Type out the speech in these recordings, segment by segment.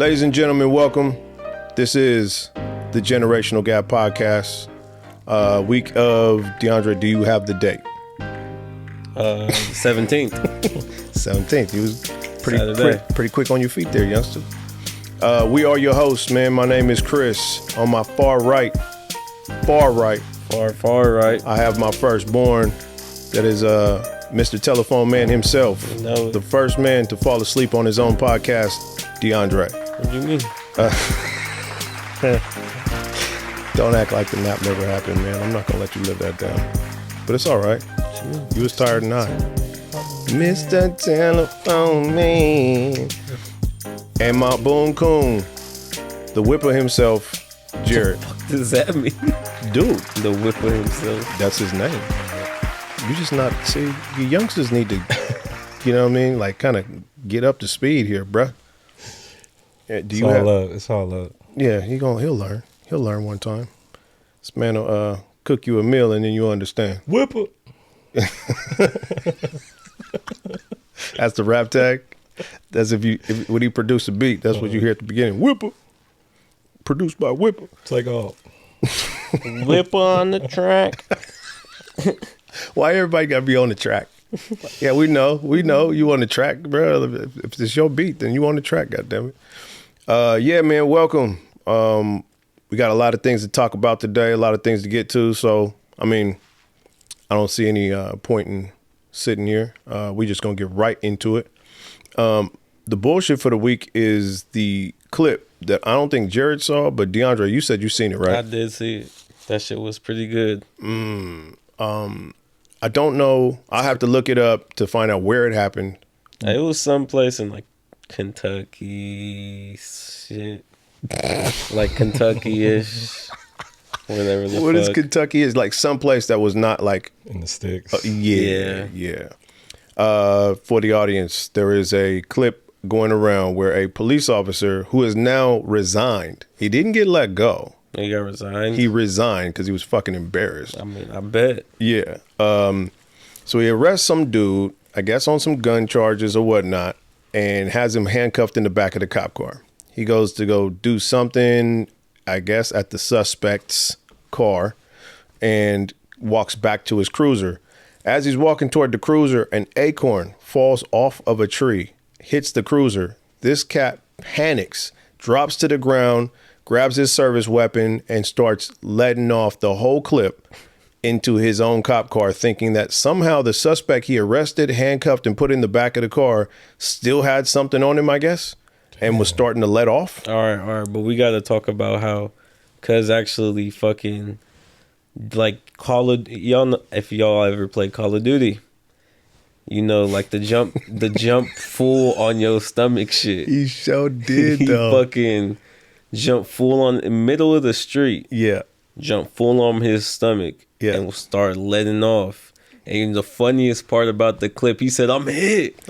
Ladies and gentlemen, welcome. This is the Generational Gap Podcast. Week of DeAndre, do you have the date? 17th. 17th. You was pretty quick on your feet there, youngster. We are your hosts, man. My name is Chris. On my far right, far right, I have my firstborn. That is Mr. Telephone Man himself. The first man to fall asleep on his own podcast, DeAndre. What do you mean? Don't act like the nap never happened, man. I'm not gonna let you live that down. But it's all right. You was tired than I. Mr. Telephone Man. And my boom coon, the whipper himself, Jared. What the fuck does that mean? Dude. The whipper himself. That's his name. You just not, see, you youngsters need to, you know what I mean? Like, kind of get up to speed here, bruh. It's all love. Yeah, he'll learn. He'll learn one time. This man will cook you a meal and then you'll understand. Whipper. That's the rap tag. That's when he produce a beat, that's what you hear at the beginning. Whipper. Produced by Whipper. Take off. Whipper on the track. Why everybody got to be on the track? Yeah, we know you on the track, bro. If it's your beat, then you on the track, goddammit. Yeah, man, welcome. We got a lot of things to talk about today, a lot of things to get to. So, I mean, I don't see any point in sitting here. We just going to get right into it. The bullshit for the week is the clip that I don't think Jared saw, but DeAndre, you said you seen it, right? I did see it. That shit was pretty good. I don't know. I have to look it up to find out where it happened. It was someplace in like Kentucky shit. Like Kentucky-ish. Whatever the What fuck. is Kentucky? Is like someplace that was not like In the sticks. Yeah. For the audience, there is a clip going around where a police officer who has now resigned. He didn't get let go. He got resigned? He resigned because he was fucking embarrassed. I mean, I bet. Yeah. So he arrests some dude, I guess on some gun charges or whatnot, and has him handcuffed in the back of the cop car. He goes to go do something, I guess, at the suspect's car and walks back to his cruiser. As he's walking toward the cruiser, an acorn falls off of a tree, hits the cruiser. This cat panics, drops to the ground, grabs his service weapon, and starts letting off the whole clip into his own cop car, thinking that somehow the suspect he arrested, handcuffed, and put in the back of the car still had something on him, I guess, and was starting to let off. All right. But we got to talk about how, because actually fucking, like, y'all know, if y'all ever played Call of Duty, you know, like the jump full on your stomach shit. He sure did, He though. fucking jump full on in the middle of the street. Yeah. Jump full on his stomach. Yeah. And start letting off. And the funniest part about the clip, he said, I'm hit.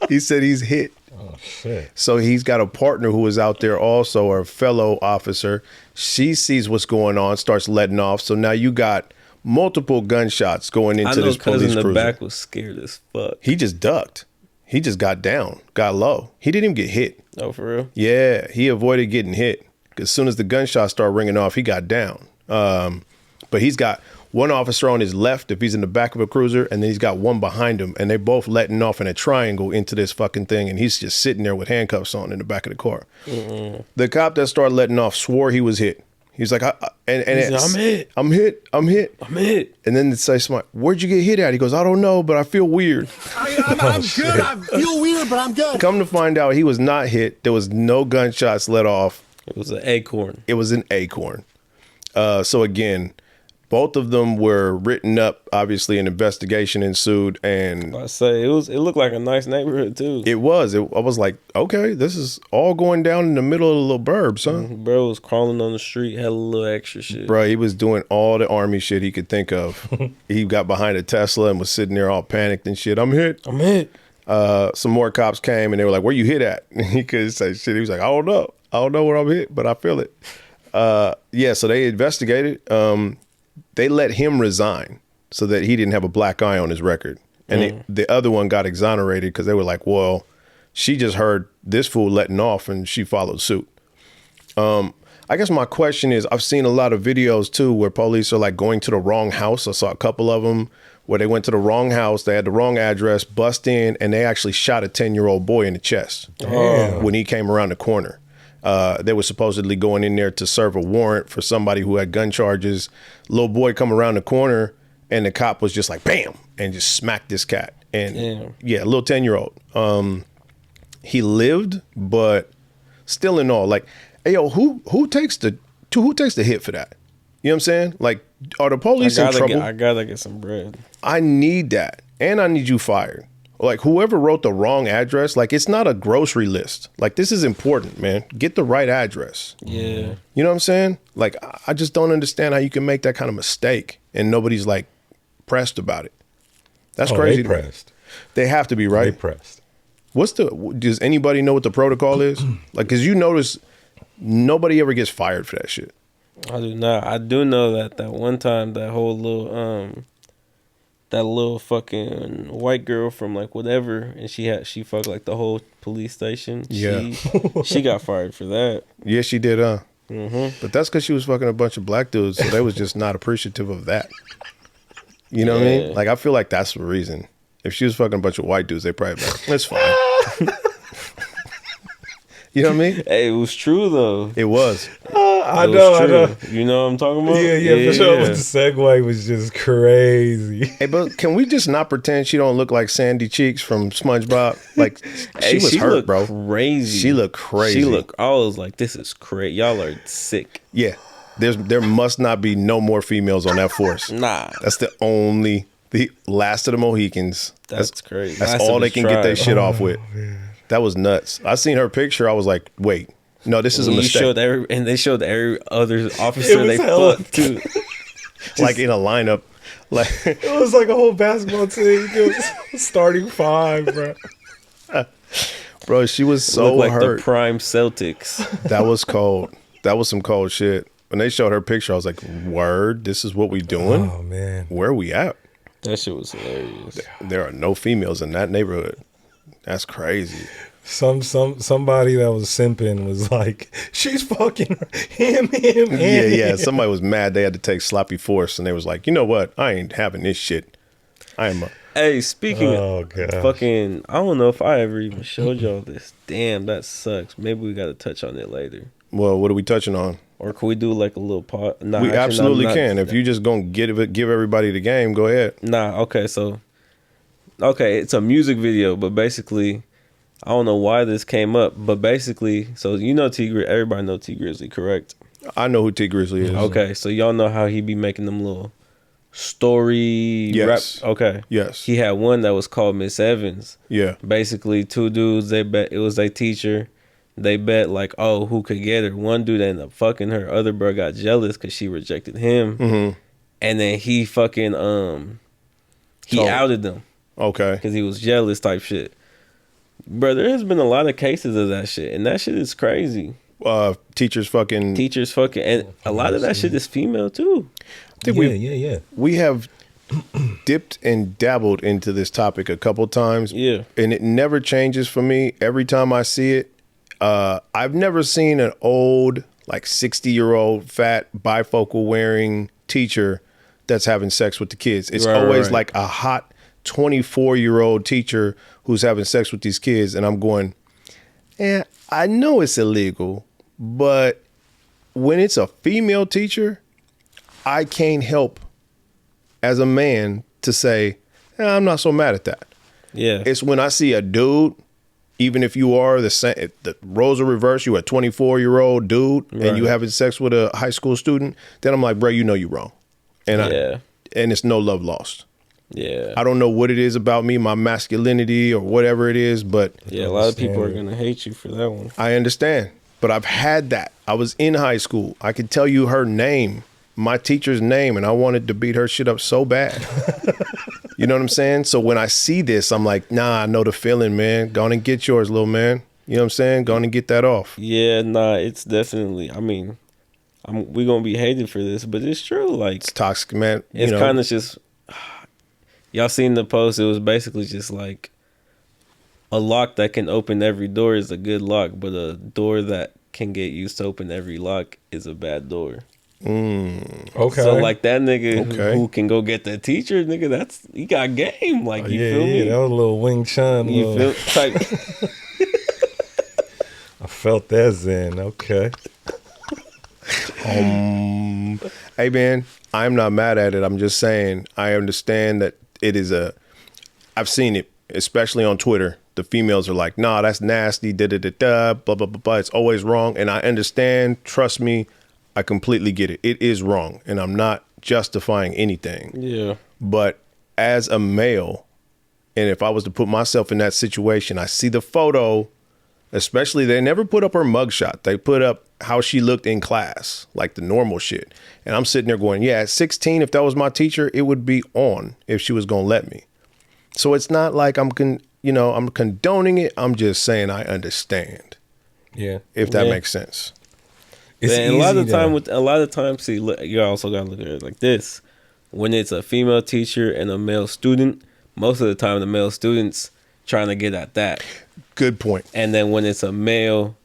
He said he's hit. Oh, shit. So he's got a partner who is out there also, or a fellow officer. She sees what's going on, starts letting off. So now you got multiple gunshots going into this police in the cruiser. back was scared as fuck. He just ducked. He just got down, got low. He didn't even get hit. Oh, for real? Yeah, he avoided getting hit. As soon as the gunshots start ringing off, he got down. But he's got one officer on his left if he's in the back of a cruiser, and then he's got one behind him, and they both letting off in a triangle into this fucking thing, and he's just sitting there with handcuffs on in the back of the car. The cop that started letting off swore he was hit. He's like, I'm hit. I'm hit. And then they say, where'd you get hit at? He goes, I don't know, but I feel weird. I'm good. I feel weird, but I'm good. Come to find out, he was not hit. There was no gunshots let off. It was an acorn. It was an acorn. So again, both of them were written up. Obviously, an investigation ensued, and I say it looked like a nice neighborhood too. It was. I was like, okay, this is all going down in the middle of the little burbs, huh? Bro was crawling on the street, had a little extra shit. Bro, he was doing all the army shit he could think of. He got behind a Tesla and was sitting there all panicked and shit. I'm hit. Some more cops came and they were like, where you hit at? And he couldn't say shit. He was like, I don't know. I don't know where I'm hit, but I feel it. Yeah, so they investigated. They let him resign so that he didn't have a black eye on his record. And the other one got exonerated because they were like, well, she just heard this fool letting off, and she followed suit. I guess my question is, I've seen a lot of videos too where police are like going to the wrong house. I saw a couple of them where they went to the wrong house, they had the wrong address, bust in, and they actually shot a 10-year-old boy in the chest when he came around the corner. They were supposedly going in there to serve a warrant for somebody who had gun charges. Little boy come around the corner, and the cop was just like, bam, and just smacked this cat. And yeah, a little 10-year-old. He lived, but still in all, like, hey, yo, who takes the hit for that? You know what I'm saying? Like, are the police in trouble? I gotta get some bread. I need that, and I need you fired. Like, whoever wrote the wrong address, like, it's not a grocery list. Like, this is important, man. Get the right address. Yeah. You know what I'm saying? Like, I just don't understand how you can make that kind of mistake and nobody's like pressed about it. That's crazy. They pressed. They have to be, right? They pressed. Does anybody know what the protocol is? Like, cause you notice nobody ever gets fired for that shit. I do not. I do know that one time that whole little fucking white girl from like whatever, and she fucked like the whole police station. Yeah. She got fired for that. Yeah, she did, huh? Mm-hmm. But that's because she was fucking a bunch of black dudes, so they was just not appreciative of that. You know what I mean? Like, I feel like that's the reason. If she was fucking a bunch of white dudes, they probably be like, that's fine. You know what I mean? Hey, it was true though. It was. I know. You know what I'm talking about? Yeah, for sure. The segue was just crazy. Hey, but can we just not pretend she don't look like Sandy Cheeks from SpongeBob? Like, she was hurt, bro. Crazy. She looked crazy. I was like, this is crazy. Y'all are sick. Yeah. There must not be no more females on that force. Nah. That's the last of the Mohicans. That's crazy. That's all they can get their shit off with. Man. That was nuts. I seen her picture. I was like, wait, no, this is a mistake. They showed every other officer they fucked too. Like in a lineup. Like it was like a whole basketball team. Starting five, bro. Bro, she was so like hurt. The prime Celtics. That was cold. That was some cold shit. When they showed her picture, I was like, word, this is what we doing? Oh, man. Where are we at? That shit was hilarious. There are no females in that neighborhood. That's crazy. Somebody that was simping was like, she's fucking him. Yeah. Somebody was mad. They had to take sloppy force, and they was like, you know what? I ain't having this shit. Hey, speaking of fucking, I don't know if I ever even showed y'all this. Damn, that sucks. Maybe we got to touch on it later. Well, what are we touching on? Or can we do like a little part? Nah, we absolutely can. If you just gonna give everybody the game, go ahead. Nah, okay, it's a music video, but basically, I don't know why this came up, but basically, so you know everybody know T Grizzly, correct? I know who T Grizzly is. Okay, so y'all know how he be making them little story rap. Okay. Yes. He had one that was called Miss Evans. Yeah. Basically, two dudes, they bet it was a teacher. They bet like, oh, who could get her? One dude ended up fucking her. Other bro got jealous because she rejected him. Mm-hmm. And then he fucking outed them. Okay. Because he was jealous type shit. Bro, there has been a lot of cases of that shit. And that shit is crazy. Teachers fucking. And a lot of that shit is female too. I think we have dipped and dabbled into this topic a couple times. Yeah. And it never changes for me. Every time I see it, I've never seen an old, like 60-year-old fat bifocal wearing teacher that's having sex with the kids. It's always like a hot 24-year-old teacher who's having sex with these kids. And I'm going, I know it's illegal, but when it's a female teacher, I can't help as a man to say, I'm not so mad at that. Yeah. It's when I see a dude, even if you are the same, the roles are reversed, you're a 24-year-old dude and you having sex with a high school student, then I'm like, bro, you know you're wrong. And and it's no love lost. Yeah. I don't know what it is about me, my masculinity or whatever it is, but yeah, a lot of people are going to hate you for that one. I understand, but I've had that. I was in high school. I could tell you her name, my teacher's name, and I wanted to beat her shit up so bad. You know what I'm saying? So when I see this, I'm like, nah, I know the feeling, man. Go on and get yours, little man. You know what I'm saying? Go on and get that off. Yeah, nah, it's definitely, I mean, we're going to be hated for this, but it's true. Like, it's toxic, man. It's kind of just, y'all seen the post? It was basically just like, a lock that can open every door is a good lock, but a door that can get used to open every lock is a bad door. Okay. So like that nigga Okay. who can go get the teacher, nigga, he got game. Like you yeah, feel me? that was a little Wing Chun. You little- feel type. I felt that zen. Okay. Hey man, I'm not mad at it. I'm just saying I understand that it is I've seen it, especially on Twitter. The females are like, nah, that's nasty, da da da da, blah blah blah blah. It's always wrong. And I understand, trust me, I completely get it. It is wrong. And I'm not justifying anything. Yeah. But as a male, and if I was to put myself in that situation, I see the photo, especially they never put up her mugshot. They put up how she looked in class, like the normal shit. And I'm sitting there going, yeah, at 16, if that was my teacher, it would be on if she was going to let me. So it's not like I'm condoning it. I'm just saying I understand. Yeah. If that Yeah. makes sense. It's And a lot of easy times, see, you also gotta look at it like this: when it's a female teacher and a male student, most of the time the male student's trying to get at that. Good point. And then when it's a male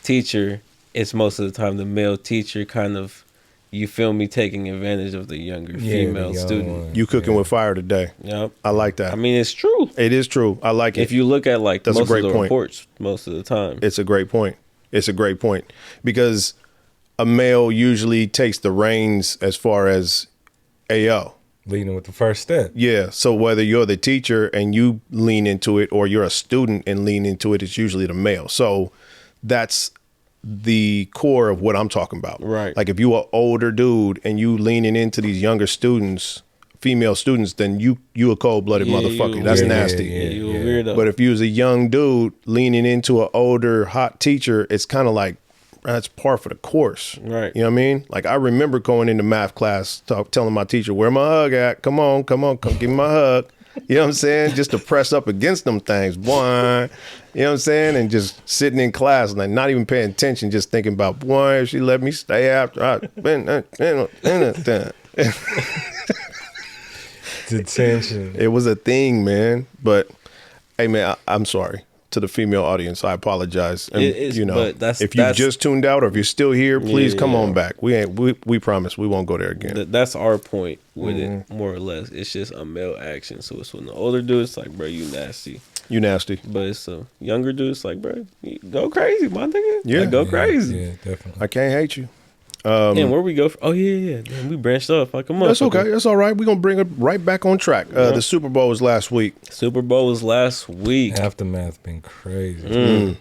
teacher, it's most of the time the male teacher kind of, you feel me, taking advantage of the younger Yeah, female the young student. one. You cooking with fire today. Yep. I like that. I mean, it's true. It is true. I like it. If you look at like That's a most of great the point. reports, most of the time. It's a great point. It's a great point because a male usually takes the reins as far as AO. Leading with the first step. Yeah. So whether you're the teacher and you lean into it or you're a student and lean into it, it's usually the male. So that's the core of what I'm talking about. Right. Like if you are older dude and you leaning into these younger students, female students, then you a cold-blooded Yeah, motherfucker. you- That's Yeah, nasty. yeah, you a yeah. weirdo. But if you was a young dude leaning into an older hot teacher, it's kind of like that's par for the course. Right. You know what I mean? Like I remember going into math class, telling my teacher, "Where my hug at? Come on, come give me my hug." You know what I'm saying? Just to press up against them things, boy. You know what I'm saying? And just sitting in class and like not even paying attention, just thinking about, boy, if she let me stay after. Detention. It was a thing, man. But hey, man, I'm sorry to the female audience. I apologize. And, It's- but that's- if you that's- just tuned out or if you're still here, please come Yeah. on back. We promise we won't go there again. That's our point with Mm-hmm. it, more or less. It's just a male action. So it's when the older dude, it's like, bro, you nasty. You nasty. But it's a younger dude, it's like, bro, you go crazy, my nigga. Yeah. Like, go crazy. Yeah, definitely. I can't hate you. And where we go? Oh yeah. Damn, we branched off like a motherfucker. That's okay. That's all right. We're gonna bring it right back on track. The Super Bowl was last week. Super Bowl was last week. Aftermath been crazy.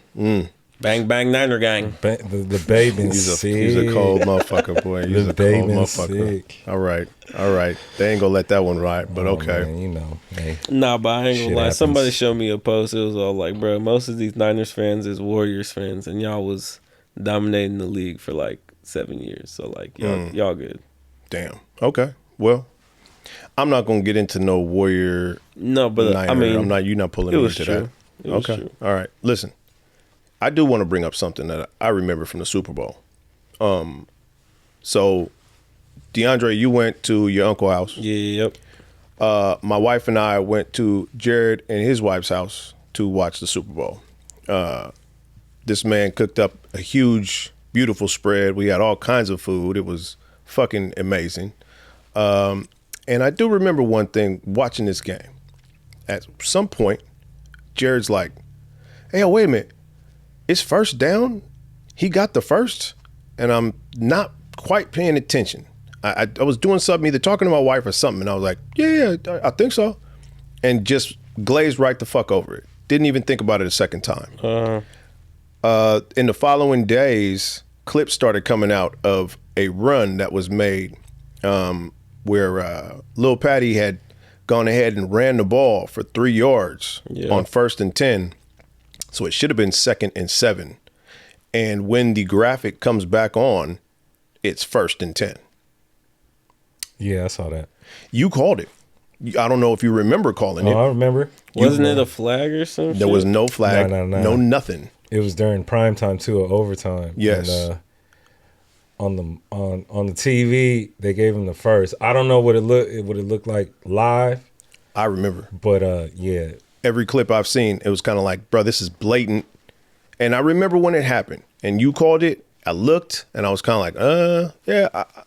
Bang bang Niner gang. The baby He's sick. a cold motherfucker, boy. He's The a cold baby motherfucker. sick. All right. They ain't gonna let that one ride, but Oh, okay. man, you know, hey, Nah, but I ain't gonna Shit lie. happens. Somebody showed me a post. It was all like, bro, most of these Niners fans is Warriors fans, and y'all was dominating the league for like 7 years. So like, y'all good. Damn. Okay. Well, I'm not gonna get into no Warrior. No, but Niner. I mean, You're not pulling it me was into true. that. It was Okay. true. All right. Listen, I do want to bring up something that I remember from the Super Bowl. So DeAndre, you went to your uncle's house. Yep. My wife and I went to Jared and his wife's house to watch the Super Bowl. This man cooked up a huge, beautiful spread. We had all kinds of food. It was fucking amazing. And I do remember one thing watching this game. At some point, Jared's like, "Hey, wait a minute. It's first down. He got the first." And I'm not quite paying attention. I was doing something, either talking to my wife or something, and I was like, yeah, I think so. And just glazed right the fuck over it. Didn't even think about it a second time. In the following days, clips started coming out of a run that was made where Lil Patty had gone ahead and ran the ball for 3 yards on 1st and 10. So it should have been 2nd and 7. And when the graphic comes back on, it's 1st and 10. yeah, I saw that. You called it. I don't know if you remember calling Oh, it. I remember. Wasn't it a flag or something? There was no flag, No. no nothing. It was during prime time too, or overtime. Yes. And, on the TV, they gave him the first. I don't know what it looked like live, I remember. but yeah, every clip I've seen, it was kind of like, bro, this is blatant. And I remember when it happened and you called it, I looked and I was kind of like,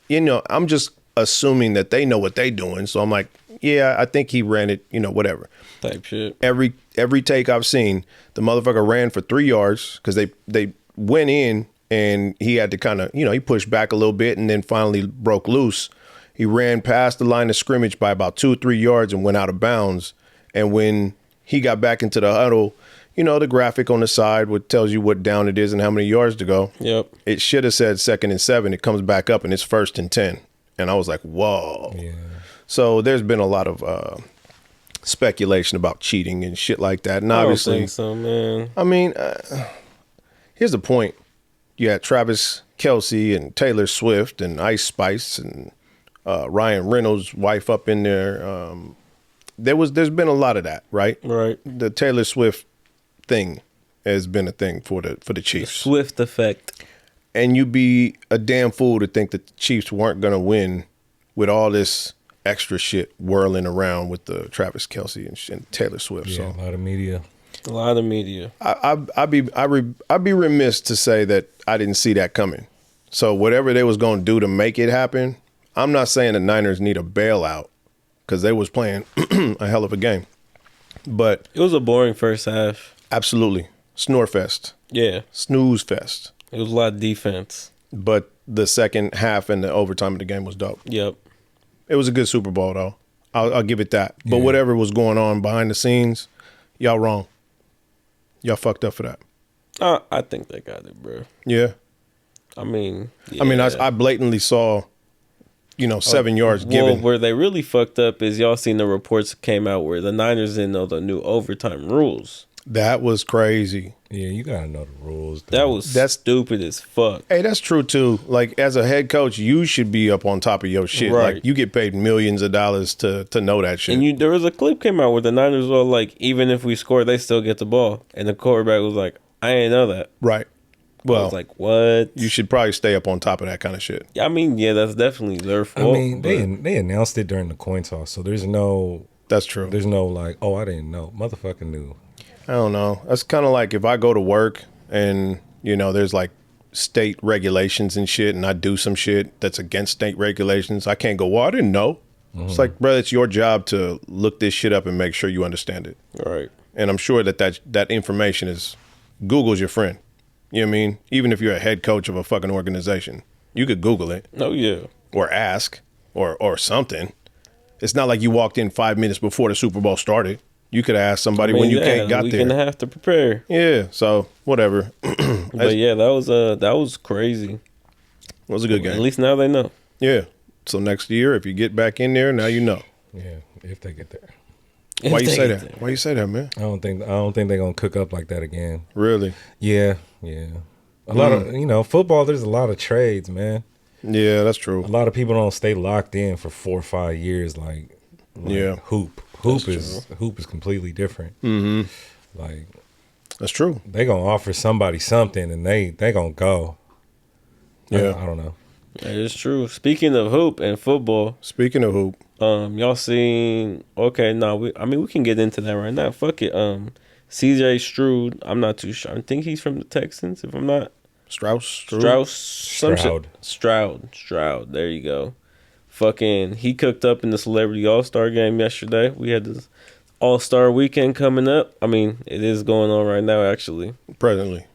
yeah, I'm just assuming that they know what they doing. So I'm like, yeah, I think he ran it, whatever. Type shit. Every take I've seen, the motherfucker ran for 3 yards because they went in and he had to kind of, he pushed back a little bit and then finally broke loose. He ran past the line of scrimmage by about 2 or 3 yards and went out of bounds. And when he got back into the huddle, the graphic on the side what tells you what down it is and how many yards to go. Yep. It should have said 2nd and 7. It comes back up and it's 1st and 10. And I was like, whoa. Yeah. So there's been a lot of speculation about cheating and shit like that. And obviously, I don't think so, man. I mean, here's the point. You had Travis Kelce and Taylor Swift and Ice Spice and Ryan Reynolds' wife up in there. There's been a lot of that, right? Right. The Taylor Swift thing has been a thing for the Chiefs. Swift effect. And you'd be a damn fool to think that the Chiefs weren't going to win with all this extra shit whirling around with the Travis Kelce and Taylor Swift. Yeah, So a lot of media. A lot of media. I'd be remiss to say that I didn't see that coming. So whatever they was going to do to make it happen, I'm not saying the Niners need a bailout because they was playing a hell of a game. But It was a boring first half. absolutely, snore fest, Yeah. snooze fest. It was a lot of defense. But the second half and the overtime of the game was dope. Yep. It was a good Super Bowl, though. I'll give it that. But Yeah. whatever was going on behind the scenes, y'all wrong. Y'all fucked up for that. I think they got it, bro. Yeah. I mean, I blatantly saw, 7 yards given. Where they really fucked up is y'all seen the reports came out where the Niners didn't know the new overtime rules. That was crazy. Yeah, you gotta know the rules. That was That's- stupid as fuck. Hey, that's true too. Like as a head coach, you should be up on top of your shit. Right. Like you get paid millions of dollars to know that shit. And there was a clip came out where the Niners were like, even if we score, they still get the ball. And the quarterback was like, I ain't know that. right. I Well, was like, what? you should probably stay up on top of that kind of shit. I mean, yeah, that's definitely their I fault. mean, but- they announced it during the coin toss, so there's no That's true. like, oh, I didn't know. Motherfucking knew. I don't know. That's kind of like if I go to work and, there's like state regulations and shit and I do some shit that's against state regulations, I can't go, well, I didn't know. It's like, bro, it's your job to look this shit up and make sure you understand it. Right. And I'm sure that information is Google's your friend. You know what I mean? Even if you're a head coach of a fucking organization, you could Google it Oh, yeah. or ask or something. It's not like you walked in 5 minutes before the Super Bowl started. You could ask somebody when you can't got we there. gonna have to prepare. Yeah, so whatever. But yeah, that was crazy. It was a good game. At least now they know. Yeah. So next year, if you get back in there, now you know. Yeah, if they get there. Why If you they say get that? there. Why you say that, man? I don't think they're gonna cook up like that again. Really? Yeah. A lot of football. There's a lot of trades, man. Yeah, that's true. A lot of people don't stay locked in for 4 or 5 years. Like Yeah. hoop is completely different. Mm-hmm. Like That's true. they gonna offer somebody something, and they gonna go. Yeah. I don't know. That is true. Speaking of hoop and football, Speaking of hoop, y'all seen? Okay, no, we can get into that right now. Fuck it. CJ Stroud. I'm not too sure. I think he's from the Texans. If I'm not Strauss. some shit. Stroud. Stroud. There you go. Fucking, he cooked up in the Celebrity All-Star game yesterday. We had this All-Star weekend coming up. I mean, it is going on right now, actually. Presently.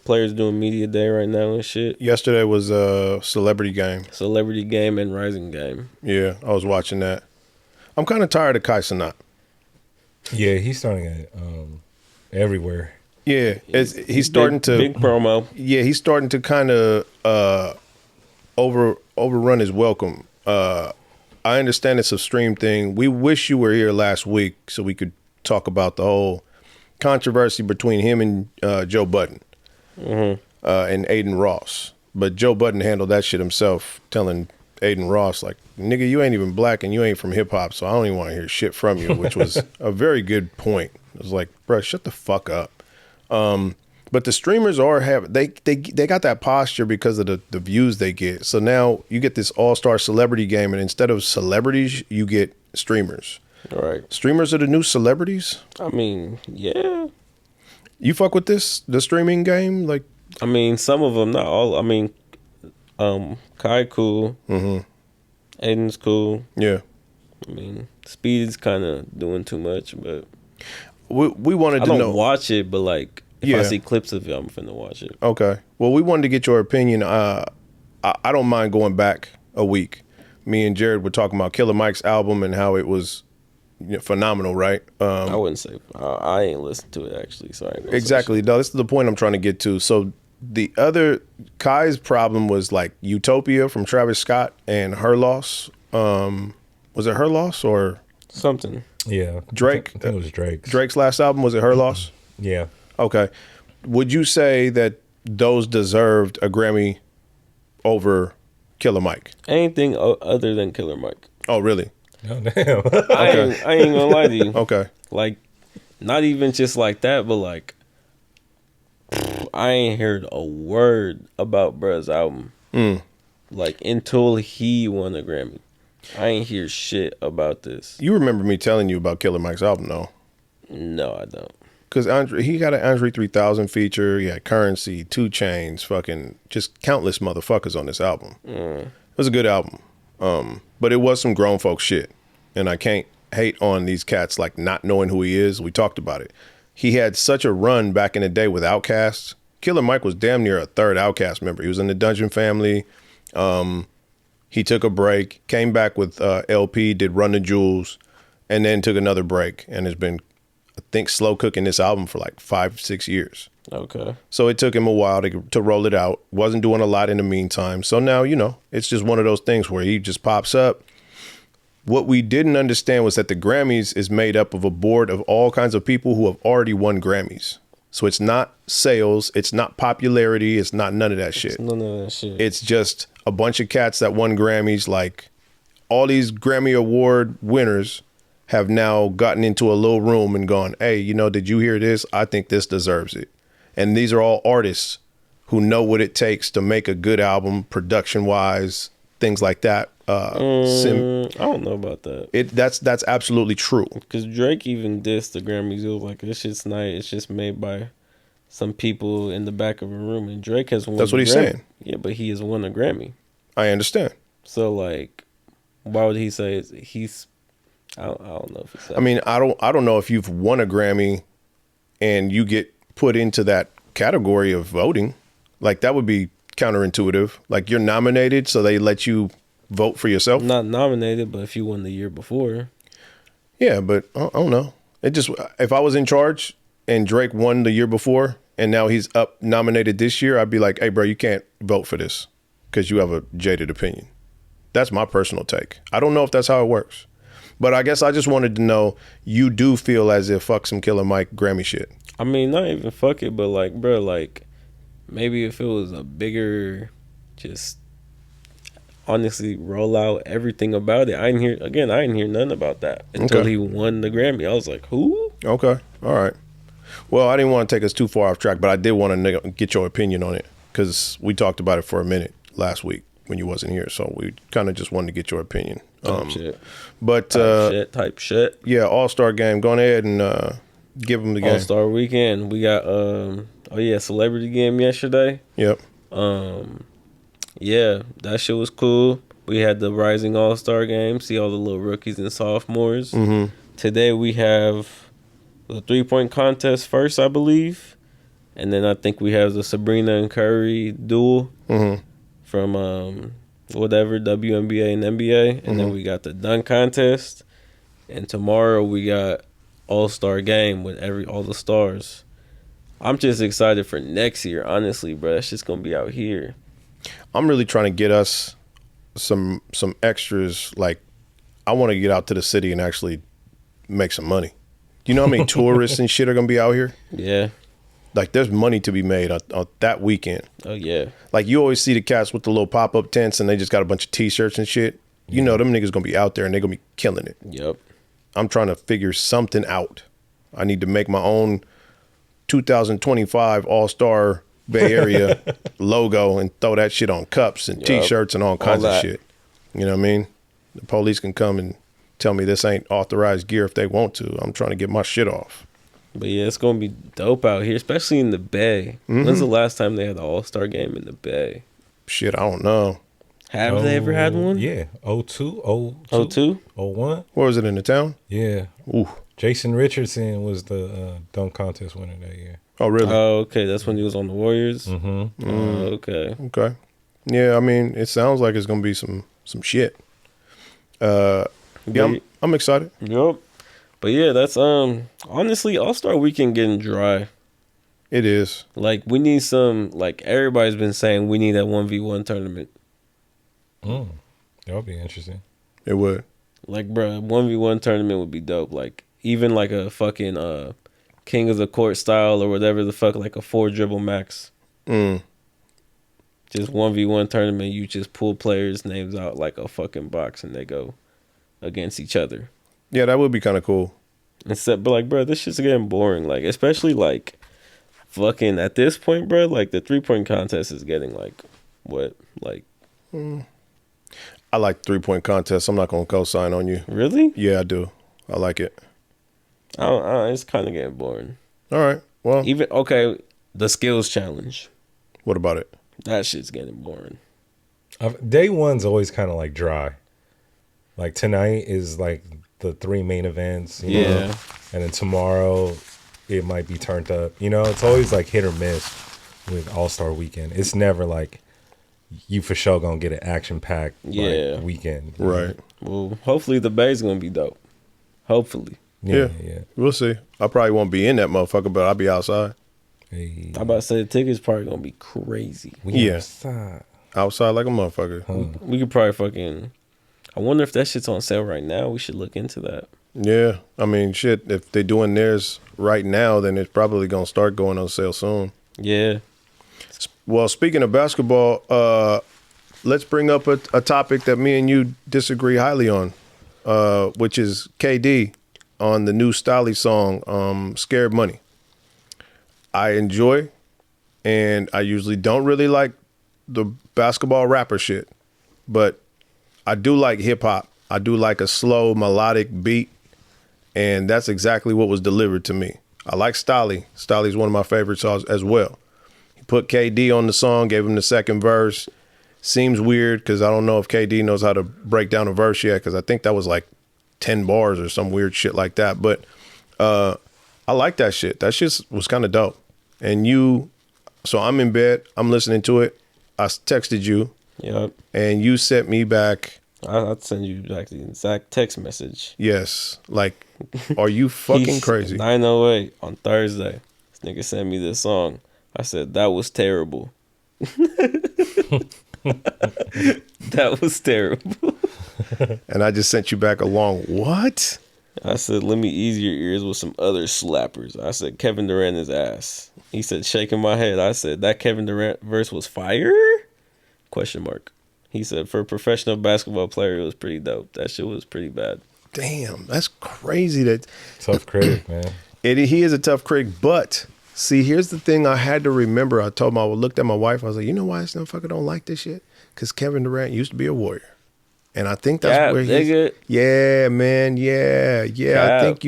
Players doing media day right now and shit. Yesterday was a celebrity game. Celebrity game and Rising game. Yeah, I was watching that. I'm kind of tired of Kai Cenat. Yeah, he's starting at everywhere. Yeah, he's starting to big promo. Yeah, he's starting to kind of overrun his welcome. I understand it's a stream thing. We wish you were here last week so we could talk about the whole controversy between him and Joe Budden and Aiden Ross. But Joe Budden handled that shit himself, telling Aiden Ross, like, nigga, you ain't even black and you ain't from hip hop, so I don't even want to hear shit from you, which was a very good point. It was like, bruh, shut the fuck up. But the streamers they got that posture because of the views they get. So now you get this all-star celebrity game, and instead of celebrities, you get streamers. Right. Streamers are the new celebrities. I mean, yeah. You fuck with the streaming game? Like, I mean, some of them, not all. I mean, Kai cool. Aiden's cool. yeah. I mean, Speed's kind of doing too much, but We wanted I to don't know. watch it. But like, if Yeah. I see clips of it, I'm finna watch it. Okay. Well, we wanted to get your opinion. I don't mind going back a week. Me and Jared were talking about Killer Mike's album and how it was phenomenal, right? I wouldn't say I ain't listened to it actually. So I ain't gonna say Exactly. No, this is the point I'm trying to get to. So the other Kai's problem was like Utopia from Travis Scott and Her Loss. Was it Her Loss or shit. Something. Yeah. Drake? I think it was Drake's. Drake's last album? Was it Her Loss? Yeah. Okay. Would you say that those deserved a Grammy over Killer Mike? Anything other than Killer Mike. Oh, really? Oh, damn. I ain't gonna lie to you. Okay. Like, not even just like that, but like, I ain't heard a word about bruh's album. Like, until he won a Grammy. I ain't hear shit about this. You remember me telling you about Killer Mike's album, though? No, I don't. Because he got an Andre 3000 feature. He had Currency, 2 Chainz, fucking just countless motherfuckers on this album. It was a good album. But it was some grown folk shit. And I can't hate on these cats like not knowing who he is. We talked about it. He had such a run back in the day with Outkast. Killer Mike was damn near a third Outkast member. He was in the Dungeon Family. He took a break, came back with LP, did Run the Jewels, and then took another break and has been, I think, slow cooking this album for like 5-6 years. Okay. So it took him a while to roll it out. Wasn't doing a lot in the meantime. So now, it's just one of those things where he just pops up. What we didn't understand was that the Grammys is made up of a board of all kinds of people who have already won Grammys. So it's not sales, it's not popularity, it's not none of that shit. None of that shit. It's just a bunch of cats that won Grammys. Like all these Grammy Award winners have now gotten into a little room and gone, hey, did you hear this? I think this deserves it. And these are all artists who know what it takes to make a good album, production wise, things like that. I don't know about that. That's absolutely true. Because Drake even dissed the Grammys. It was like, this shit's not, it's just made by some people in the back of a room. And Drake has won That's what he's Grammy. saying. Yeah, but he has won a Grammy. I understand. So, like, why would he say he's... I don't know if it's that. I mean, I don't know if you've won a Grammy and you get put into that category of voting. Like, that would be counterintuitive. Like, you're nominated, so they let you vote for yourself. Not nominated, but if you won the year before. Yeah, but I don't know. It just, if I was in charge and Drake won the year before and now he's up nominated this year, I'd be like, hey, bro, you can't vote for this because you have a jaded opinion. That's my personal take. I don't know if that's how it works. But I guess I just wanted to know, you do feel as if fuck some Killer Mike Grammy shit. I mean, not even fuck it, but like, bro, like, maybe if it was a bigger, just honestly roll out everything about it. I didn't hear nothing about that until he won the Grammy. I was like, who? Okay. All right. Well, I didn't want to take us too far off track, but I did want to get your opinion on it because we talked about it for a minute last week when you wasn't here. So we kind of just wanted to get your opinion. Shit. But Type shit. yeah, All-Star game. Go ahead and give them the game. All-Star weekend. We got celebrity game yesterday. Yep. Yeah, that shit was cool. We had the Rising All-Star game. See all the little rookies and sophomores. Mm-hmm. Today we have the 3-point contest first, I believe. And then I think we have the Sabrina and Curry duel from WNBA and NBA. And then we got the dunk contest. And tomorrow we got All-Star game with all the stars. I'm just excited for next year, honestly, bro. That shit's going to be out here. I'm really trying to get us some extras. Like, I want to get out to the city and actually make some money. Do you know how many tourists and shit are going to be out here? Yeah. Like, there's money to be made on that weekend. Oh, yeah. Like, you always see the cats with the little pop-up tents and they just got a bunch of T-shirts and shit. You know them niggas going to be out there and they're going to be killing it. Yep. I'm trying to figure something out. I need to make my own 2025 All-Star Bay Area logo and throw that shit on cups and T-shirts and all kinds of shit. You know what I mean? The police can come and tell me this ain't authorized gear if they want to. I'm trying to get my shit off. But yeah, it's gonna be dope out here, especially in the Bay. When's the last time they had the All-Star game in the Bay? Shit, I don't know. Have they ever had one? Yeah, 02, 02? 01. Where was it, in the town? Yeah. Ooh. Jason Richardson was the dunk contest winner that year. Oh, really? Oh, okay. That's when he was on the Warriors? Mm-hmm. Okay. Okay. Yeah, I mean, it sounds like it's gonna be some shit. Yeah, I'm excited. Yep. But yeah, that's honestly, All-Star Weekend getting dry. It is. Like, we need some, like, everybody's been saying we need that 1v1 tournament. That would be interesting. It would. Like, bruh, 1v1 tournament would be dope. Like, even like a fucking King of the Court style or whatever the fuck, like a 4-dribble max. Just 1v1 tournament, you just pull players' names out like a fucking box and they go against each other. Yeah, that would be kind of cool. But like, bro, this shit's getting boring. Like, especially like fucking at this point, bro, like the 3-point contest is getting like what? Like I like 3-point contests. I'm not gonna co-sign on you. really? Yeah, I do. I like it. I don't, it's kind of getting boring. All right. Well, Even okay, the skills challenge. what about it? That shit's getting boring. Day one's always kind of like dry. Like tonight is like the 3 main events, you know? And then tomorrow it might be turned up. You know, it's always like hit or miss with All-Star Weekend. It's never like you for sure gonna get an action-packed like, weekend. Right. Well, hopefully the Bay's gonna be dope. Hopefully. Yeah. We'll see. I probably won't be in that motherfucker, but I'll be outside. Hey, I'm about to say the tickets probably gonna be crazy. Outside like a motherfucker. We could probably fucking. I wonder if that shit's on sale right now. We should look into that. Yeah. I mean, shit, if they're doing theirs right now, then it's probably going to start going on sale soon. Yeah. Well, speaking of basketball, let's bring up a topic that me and you disagree highly on, which is KD on the new Stolly song, Scared Money. I enjoy, and I usually don't really like the basketball rapper shit, but I do like hip hop. I do like a slow melodic beat, and that's exactly what was delivered to me. I like Stolly. Stolly's one of my favorite songs as well. He put KD on the song, gave him the second verse. Seems weird because I don't know if KD knows how to break down a verse yet, because I think that was like 10 bars or some weird shit like that. But I like that shit. That shit was kind of dope. And so I'm in bed, I'm listening to it. I texted you. Yep. And you sent me back. I'd send you back the exact text message. Yes. Like, are you fucking crazy? 9:08 on Thursday. This nigga sent me this song. I said, that was terrible. That was terrible. And I just sent you back along. What? I said, let me ease your ears with some other slappers. I said, Kevin Durant is ass. He said, shaking my head. I said, that Kevin Durant verse was fire? ? He said, for a professional basketball player, it was pretty dope. That shit was pretty bad. Damn, that's crazy. Tough critic, man. He is a tough critic, but see, here's the thing I had to remember. I looked at my wife. I was like, you know why this motherfucker don't like this shit? Because Kevin Durant used to be a Warrior. And I think that's where he's... Yeah, man. Yeah. I think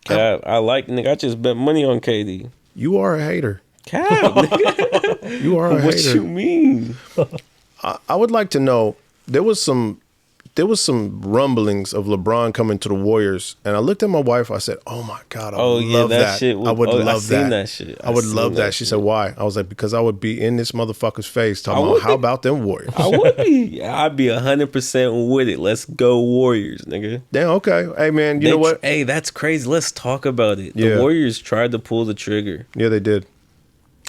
I like, nigga, I just bet money on KD. You are a hater. Cap, nigga. You are a hater. What you mean? I would like to know, there was some rumblings of LeBron coming to the Warriors, and I looked at my wife. I said, "Oh my God, I would love that. Shit was, I would love I seen that shit. I would love that." She said, "Why?" I was like, "Because I would be in this motherfucker's face talking about how about them Warriors." I would be. I'd be 100% with it. Let's go Warriors, nigga. Damn. Okay. Hey man, you know what? Hey, that's crazy. Let's talk about it. Yeah. The Warriors tried to pull the trigger. Yeah, they did.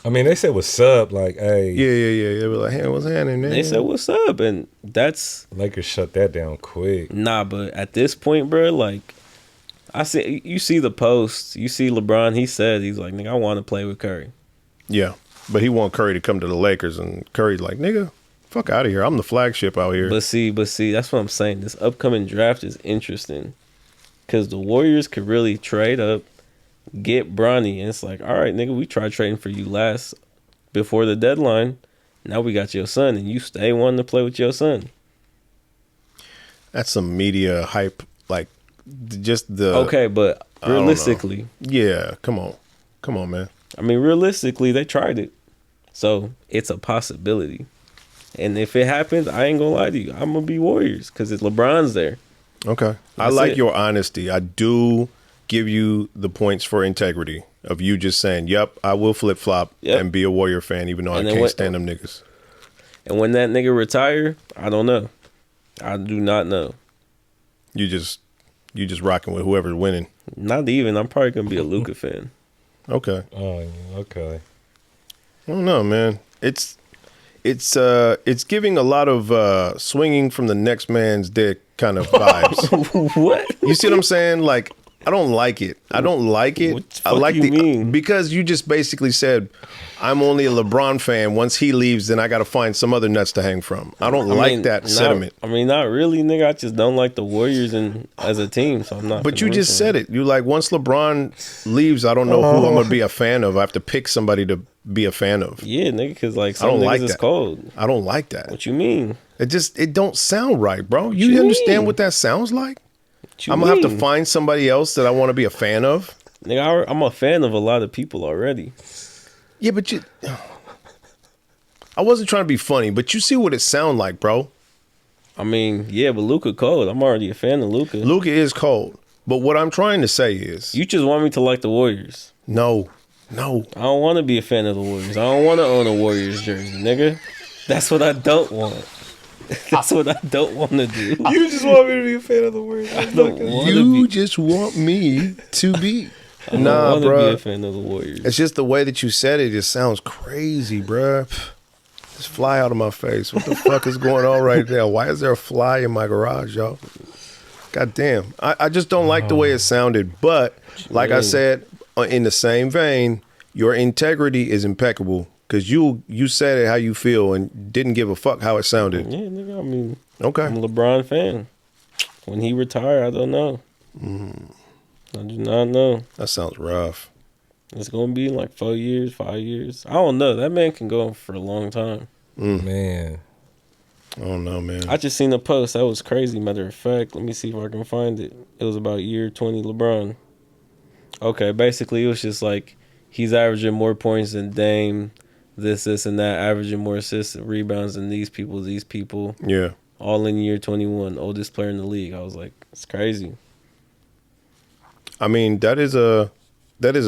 I mean, they said what's up, like, hey. Yeah. They were like, hey, what's happening, man? They said, what's up? And that's... Lakers shut that down quick. Nah, but at this point, bro, like, you see the post. You see LeBron, he's like, nigga, I want to play with Curry. Yeah, but he want Curry to come to the Lakers, and Curry's like, nigga, fuck out of here. I'm the flagship out here. But see, that's what I'm saying. This upcoming draft is interesting because the Warriors could really trade up, get Bronny, and it's like, all right, nigga, we tried trading for you last before the deadline. Now we got your son, and you stay wanting to play with your son. That's some media hype, like just the. Okay, but realistically, yeah, come on, man. I mean, realistically, they tried it, so it's a possibility. And if it happens, I ain't gonna lie to you, I'm gonna be Warriors because it's LeBron's there. Okay, I That's like it. your honesty. I do give you the points for integrity of you just saying, "Yep, I will flip flop Yep. and be a Warrior fan, even though And I then can't what- stand them niggas." And when that nigga retire, I don't know. I do not know. You just rocking with whoever's winning. Not even. I'm probably gonna be a Luka fan. Okay. Oh, okay. I don't know, man. It's giving a lot of swinging from the next man's dick kind of vibes. What? You see what I'm saying? Like, I don't like it. I don't like it. What the I fuck like you mean? because you just basically said I'm only a LeBron fan. Once he leaves, then I got to find some other nuts to hang from. I don't like that sentiment. Not really, nigga. I just don't like the Warriors as a team, so I'm not. But you just said it. You like once LeBron leaves, I don't know who I'm gonna be a fan of. I have to pick somebody to be a fan of. Yeah, nigga, because like I some don't niggas like is that. cold. I don't like that. What you mean? It don't sound right, bro. you You understand mean? what that sounds like? What you I'm gonna have to mean? find somebody else that I want to be a fan of. Nigga, I'm a fan of a lot of people already. Yeah, but I wasn't trying to be funny, but you see what it sound like, bro. I mean, yeah, but Luka cold. I'm already a fan of Luka. Luka is cold. But what I'm trying to say is You just want me to like the Warriors. no. I don't want to be a fan of the Warriors. I don't want to own a Warriors jersey, nigga. That's what I don't want. That's what I don't want to do. You just want me to be a fan of the Warriors. I don't want You to be. just want me to be. I don't Nah, want to be bro. a fan of the Warriors. It's just the way that you said it. It sounds crazy, bruh. Just fly out of my face. What the fuck is going on right now? Why is there a fly in my garage, y'all? God damn. I just don't like the way it sounded. But like I mean? said, in the same vein, your integrity is impeccable because you said it how you feel and didn't give a fuck how it sounded. Yeah, nigga. I mean, Okay. I'm a LeBron fan. When he retire, I don't know. I do not know. That sounds rough. It's gonna be like 4 years, 5 years. I don't know. That man can go for a long time. Man. I don't know, man. I just seen a post that was crazy. Matter of fact, let me see if I can find it. It was about year 20 LeBron. Okay, basically it was just like he's averaging more points than Dame, this and that, averaging more assists and rebounds than these people, Yeah. all in year 21, oldest player in the league. I was like, it's crazy. I mean, that is a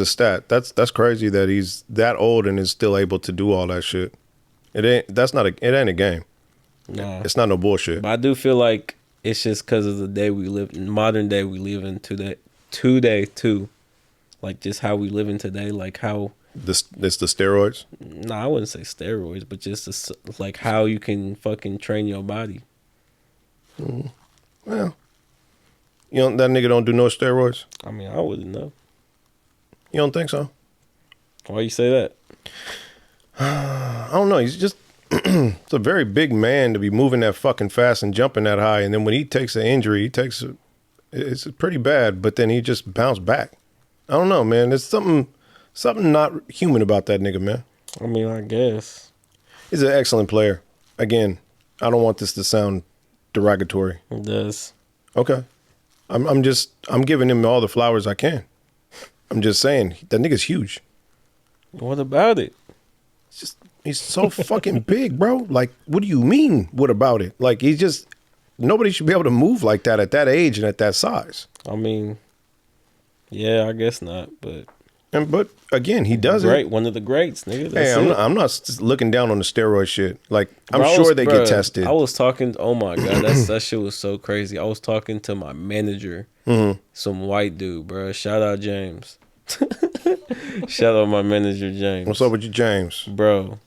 stat. That's crazy that he's that old and is still able to do all that shit. It ain't a game. Nah, It's not no bullshit. but I do feel like it's just because of the day we live in, modern day we live in today too, like just how we live in today, like how. It's the steroids. Nah, I wouldn't say steroids, but just like how you can fucking train your body. Well, that nigga don't do no steroids. I mean, I wouldn't know. You don't think so? Why you say that? I don't know. He's just it's a very big man to be moving that fucking fast and jumping that high. And then when he takes an injury, it's pretty bad. But then he just bounced back. I don't know, man. There's something not human about that nigga, man. I mean, I guess. He's an excellent player. Again, I don't want this to sound derogatory. It does. Okay. I'm giving him all the flowers I can. I'm just saying that nigga's huge. What about it? He's so fucking big, bro. Like, what do you mean? What about it? Like, nobody should be able to move like that at that age and at that size. I mean, yeah, I guess not, but But again, he does great, it. one of the greats, nigga. Hey, That's I'm not just looking down on the steroid shit. Like, I'm Bro, sure they bro, get tested. I was talking. Oh my god, that shit was so crazy. I was talking to my manager, some white dude, bro. Shout out James. Shout out my manager James. What's up with you, James? Bro,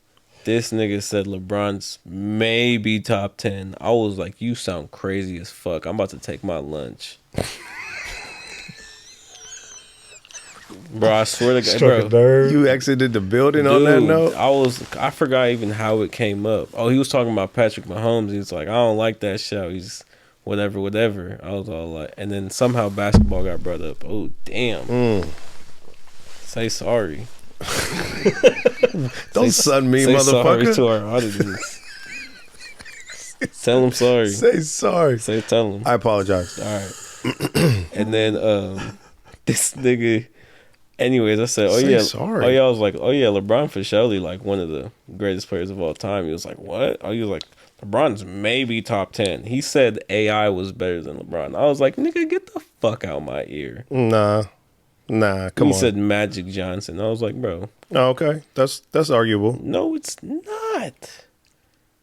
this nigga said LeBron's maybe top 10. I was like, you sound crazy as fuck. I'm about to take my lunch. Bro, I swear to God, Struck a bro. nerve. You exited the building on that Dude, note? I forgot even how it came up. Oh, he was talking about Patrick Mahomes. He was like, I don't like that show. He's whatever. I was all like, and then somehow basketball got brought up. Oh, damn. Say sorry. Don't sun me, Say sorry motherfucker. to our audience. Tell him sorry. Say sorry. Tell him. I apologize. All right. And then this nigga. Anyways, I said, "Oh Say yeah, sorry. oh yeah." I was like, "Oh yeah, LeBron for surely like one of the greatest players of all time." He was like, "What?" Oh, he was like, "LeBron's maybe top 10." He said AI was better than LeBron. I was like, "Nigga, get the fuck out my ear." Nah, come He on. said Magic Johnson. I was like, "Bro, Oh, okay, that's arguable. no, it's not."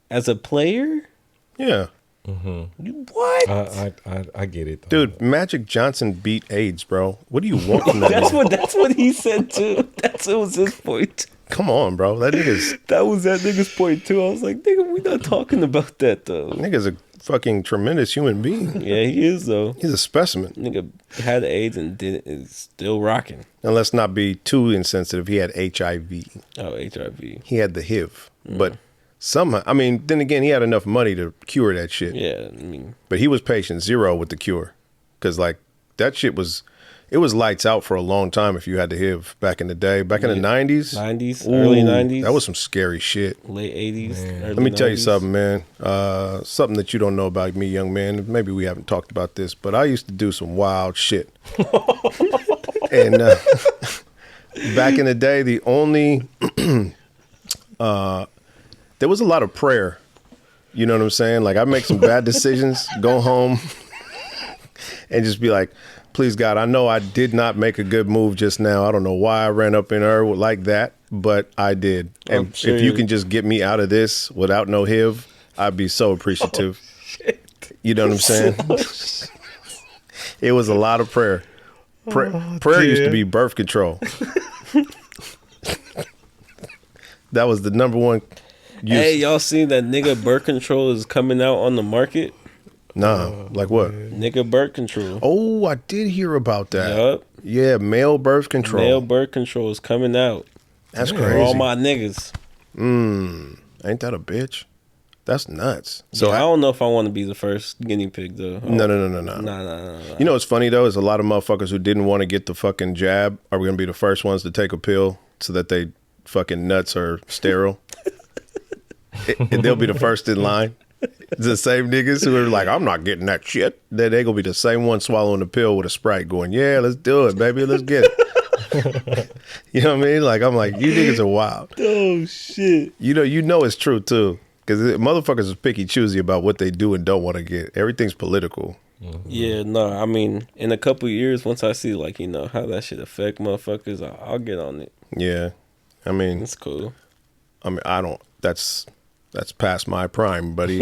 As a player, Yeah, what? I get it, though. dude, Magic Johnson beat AIDS, bro. What do you want from that? That's what he said too. That was his point. Come on, bro. That nigga's That was that nigga's point too. I was like, nigga, we not talking about that though. nigga's a fucking tremendous human being. Yeah, he is though. He's a specimen. Nigga had AIDS and is still rocking. And let's not be too insensitive. He had HIV. Oh, HIV. He had the HIV, but somehow, I mean, then again, he had enough money to cure that shit. Yeah, I mean, But he was patient zero with the cure, because like that shit was, it was lights out for a long time if you had the HIV back in the day. Back in the 90s. 90s, early 90s. That was some scary shit. Late 80s. Let me tell you something, man. Something that you don't know about me, young man. Maybe we haven't talked about this, but I used to do some wild shit. And back in the day, the only there was a lot of prayer. You know what I'm saying? Like I make some bad decisions, go home, and just be like, please God, I know I did not make a good move just now. I don't know why I ran up in her like that, but I did. And sure if you can just get me out of this without no HIV, I'd be so appreciative. You know what I'm saying? It was a lot of prayer. Prayer used to be birth control. That was the number one use. Hey, y'all seen that nigga birth control is coming out on the market? Nah, like what? Nigga birth control. Oh, I did hear about that. Yup. Yeah, male birth control. Male birth control is coming out. That's For crazy. all my niggas. Ain't that a bitch? That's nuts. So So I don't know if I want to be the first guinea pig though. no. Nah. You know what's funny though is a lot of motherfuckers who didn't want to get the fucking jab are going to be the first ones to take a pill so that they fucking nuts are sterile. And they'll be the first in line. The same niggas who are like, I'm not getting that shit. Then they gonna be the same one swallowing the pill with a Sprite going, yeah, let's do it, baby. Let's get it. You know what I mean? Like, I'm like, you niggas are wild. Oh shit. You know it's true too. Because motherfuckers are picky choosy about what they do and don't want to get. Everything's political. Yeah, no, I mean, in a couple years, once I see like, you know, how that shit affect motherfuckers, I'll get on it. Yeah. I mean, It's cool. I don't, that's past my prime, buddy.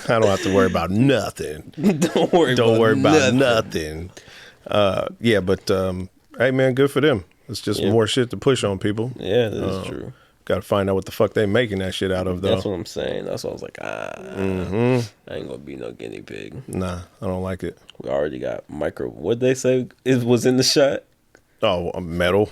I don't have to worry about nothing. Don't worry about nothing. Yeah, but hey man, good for them. It's just more shit to push on people. Yeah, that is true. Got to find out what the fuck they making that shit out of though. That's what I'm saying. That's why I was like, I ain't gonna be no guinea pig. Nah, I don't like it. We already got what'd they say it was in the shot? Oh, metal.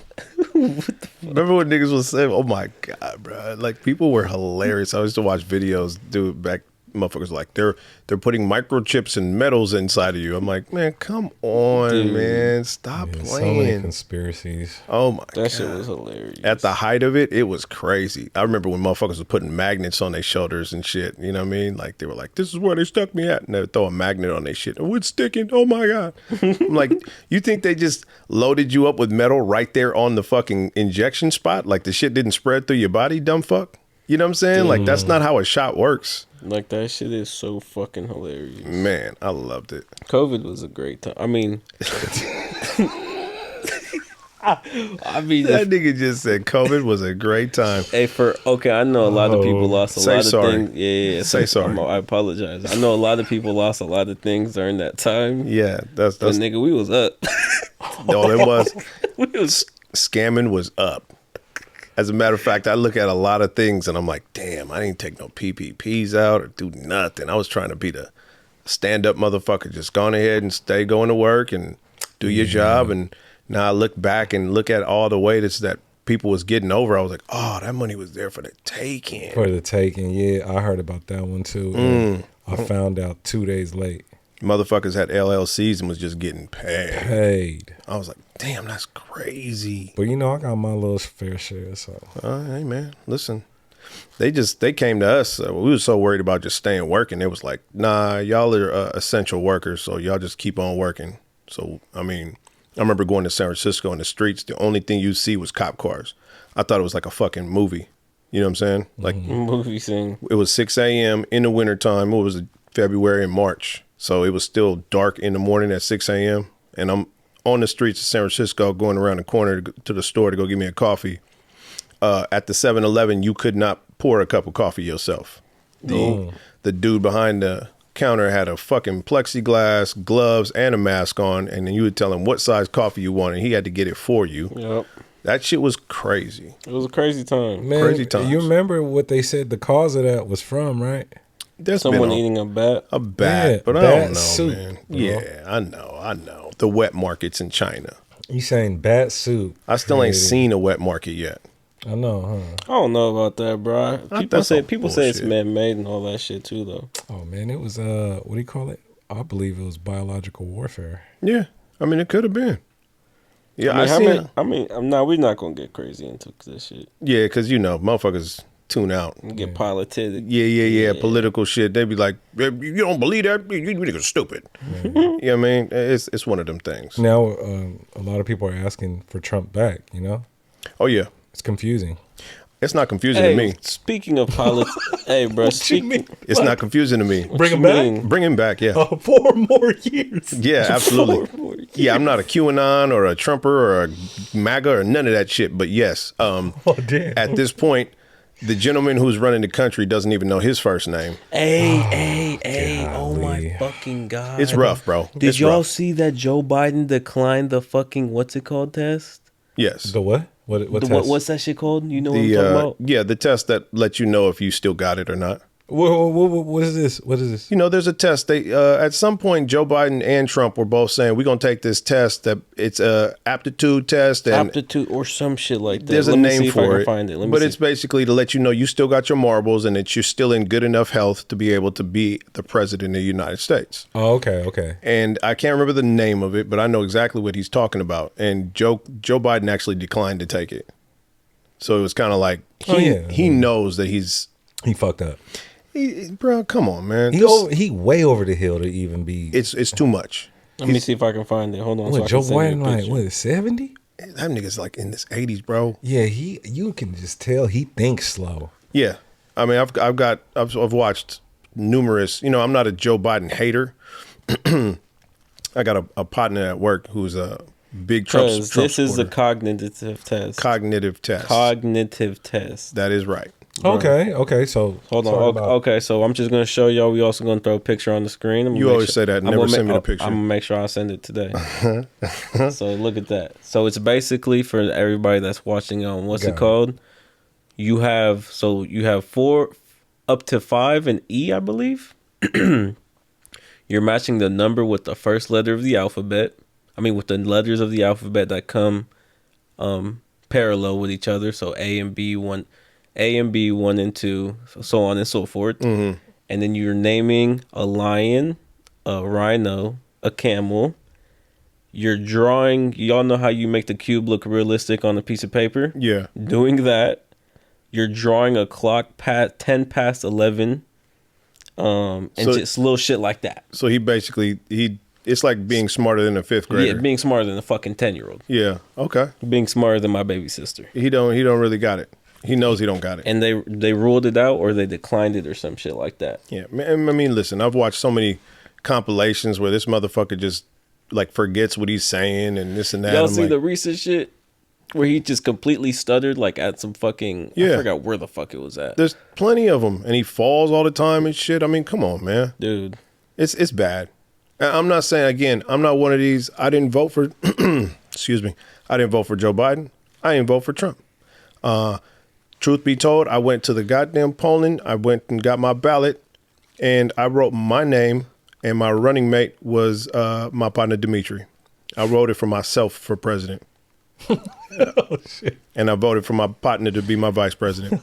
Remember what niggas was saying? Oh my God, bro. Like people were hilarious. I used to watch videos, dude, back motherfuckers like they're putting microchips and metals inside of you. I'm like, man, come on, Dude. man. Stop So many playing. conspiracies. Oh my God. That shit was hilarious. At the height of it, it was crazy. I remember when motherfuckers were putting magnets on their shoulders and shit. You know what I mean? Like they were like, this is where they stuck me at. And they would throw a magnet on their shit. Oh, it's sticking. Oh my God. I'm like, you think they just loaded you up with metal right there on the fucking injection spot? Like the shit didn't spread through your body, dumb fuck? You know what I'm saying? Like that's not how a shot works. Like that shit is so fucking hilarious. Man, I loved it. COVID was a great time. I mean, That nigga just said COVID was a great time. hey, I know a lot of people lost a Say lot sorry. of things. Yeah. Say sorry. I apologize. I know a lot of people lost a lot of things during that time. Yeah, But nigga, we was up. no, it was. We was Scamming was up. As a matter of fact, I look at a lot of things and I'm like, damn, I didn't take no PPPs out or do nothing. I was trying to be the stand-up motherfucker. Just gone ahead and stay going to work and do your job. And now I look back and look at all the ways that people was getting over. I was like, oh, that money was there for the taking. For the taking, yeah, I heard about that one too. And I found out 2 days late. Motherfuckers had LLCs and was just getting paid. Paid. I was like, damn, that's crazy. But you know, I got my little fair share, so. Hey, man, listen. They came to us. We were so worried about just staying working. It was like, nah, y'all are essential workers, so y'all just keep on working. So, I mean, I remember going to San Francisco in the streets. The only thing you see was cop cars. I thought it was like a fucking movie. You know what I'm saying? Like movie scene. It was 6 a.m. in the wintertime. It was February and March. So it was still dark in the morning at 6 a.m. And I'm on the streets of San Francisco going around the corner to the store to go get me a coffee. At the 7-Eleven, you could not pour a cup of coffee yourself. The dude behind the counter had a fucking plexiglass, gloves, and a mask on, and then you would tell him what size coffee you wanted. He had to get it for you. Yep. That shit was crazy. It was a crazy time. Man, crazy times. You remember what they said the cause of that was from, right? There's Someone eating a bat. A bat, Yeah, but I bat don't know, soup, man. bro. Yeah, I know. The wet markets in China. You saying bat soup? I still ain't created- seen a wet market yet. I know, huh? I don't know about that, bro. People That's say all it's bullshit. man-made and all that shit too, though. Oh man, it was what do you call it? I believe it was biological warfare. Yeah, I mean it could have been. Yeah, We're not gonna get crazy into this shit. Yeah, because motherfuckers tune out. Get politic. Yeah. Political shit. They be like, you don't believe that? You niggas stupid. You know what I mean? It's one of them things. Now, a lot of people are asking for Trump back. You know, Oh yeah, it's confusing. it's not confusing Hey, to me. speaking of politics, hey, bro. It's not confusing to me. Bring him back? Bring him back. Yeah. 4 more years. Yeah, absolutely. Yeah, I'm not a QAnon or a Trumper or a MAGA or none of that shit. But yes, Oh damn. at this point, the gentleman who's running the country doesn't even know his first name. Hey, oh my golly. fucking God. It's rough, bro. Did It's y'all rough. see that Joe Biden declined the fucking, what's it called, test? Yes. The what? What test? What's that shit called? You know what I'm talking about? Yeah, the test that lets you know if you still got it or not. What is this? What is this? There's a test. They at some point, Joe Biden and Trump were both saying we're gonna take this test. That it's a aptitude test, and Aptitude or some shit like that. there's Let a me name see if I for can it. find it. Let me But see. it's basically to let you know you still got your marbles and that you're still in good enough health to be able to be the president of the United States. Oh, okay. And I can't remember the name of it, but I know exactly what he's talking about. And Joe Biden actually declined to take it. So it was kind of like he knows that He fucked up. bro, come on, man. He way over the hill to even be. It's too much. Let me see if I can find it. Hold on. What, I Joe can send you a Biden like picture. what 70? That nigga's like in his 80s, bro. Yeah, you can just tell he thinks slow. Yeah, I mean, I've watched numerous. I'm not a Joe Biden hater. I got a partner at work who's a big Trump. Because Trump this is the supporter. cognitive test. Cognitive test. Cognitive test. That is right. Okay. So Hold sorry on. about- Okay, so I'm just gonna show y'all. We also gonna throw a picture on the screen. I'm gonna You make always say that. I'm Never gonna send me make- the picture. I'm gonna make sure I send it today. So look at that. So it's basically for everybody that's watching on what's Got it it. called? You have 4 up to 5 and E, I believe. You're matching the number with the first letter of the alphabet. I mean, with the letters of the alphabet that come parallel with each other. So A and B, 1 and 2, so on and so forth. Mm-hmm. And then you're naming a lion, a rhino, a camel. You're drawing. Y'all know how you make the cube look realistic on a piece of paper? Yeah. Doing that. You're drawing a clock 10 past 11. And So- just little shit like that. So he basically it's like being smarter than a fifth grader. Yeah, being smarter than a fucking 10-year-old. Yeah. Okay. Being smarter than my baby sister. He don't really got it. He knows he don't got it. And they ruled it out or they declined it or some shit like that. Yeah. Man, I mean, listen. I've watched so many compilations where this motherfucker just like forgets what he's saying and this and that. Y'all I'm see like, the recent shit where he just completely stuttered like at some fucking I Yeah. forgot where the fuck it was at. There's plenty of them, and he falls all the time and shit. I mean, come on, man. Dude. It's bad. I'm not saying, again, I'm not one of these. I didn't vote for, excuse me. I didn't vote for Joe Biden. I didn't vote for Trump. Truth be told, I went to the goddamn polling. I went and got my ballot, and I wrote my name, and my running mate was my partner, Dimitri. I wrote it for myself for president. And I voted for my partner to be my vice president.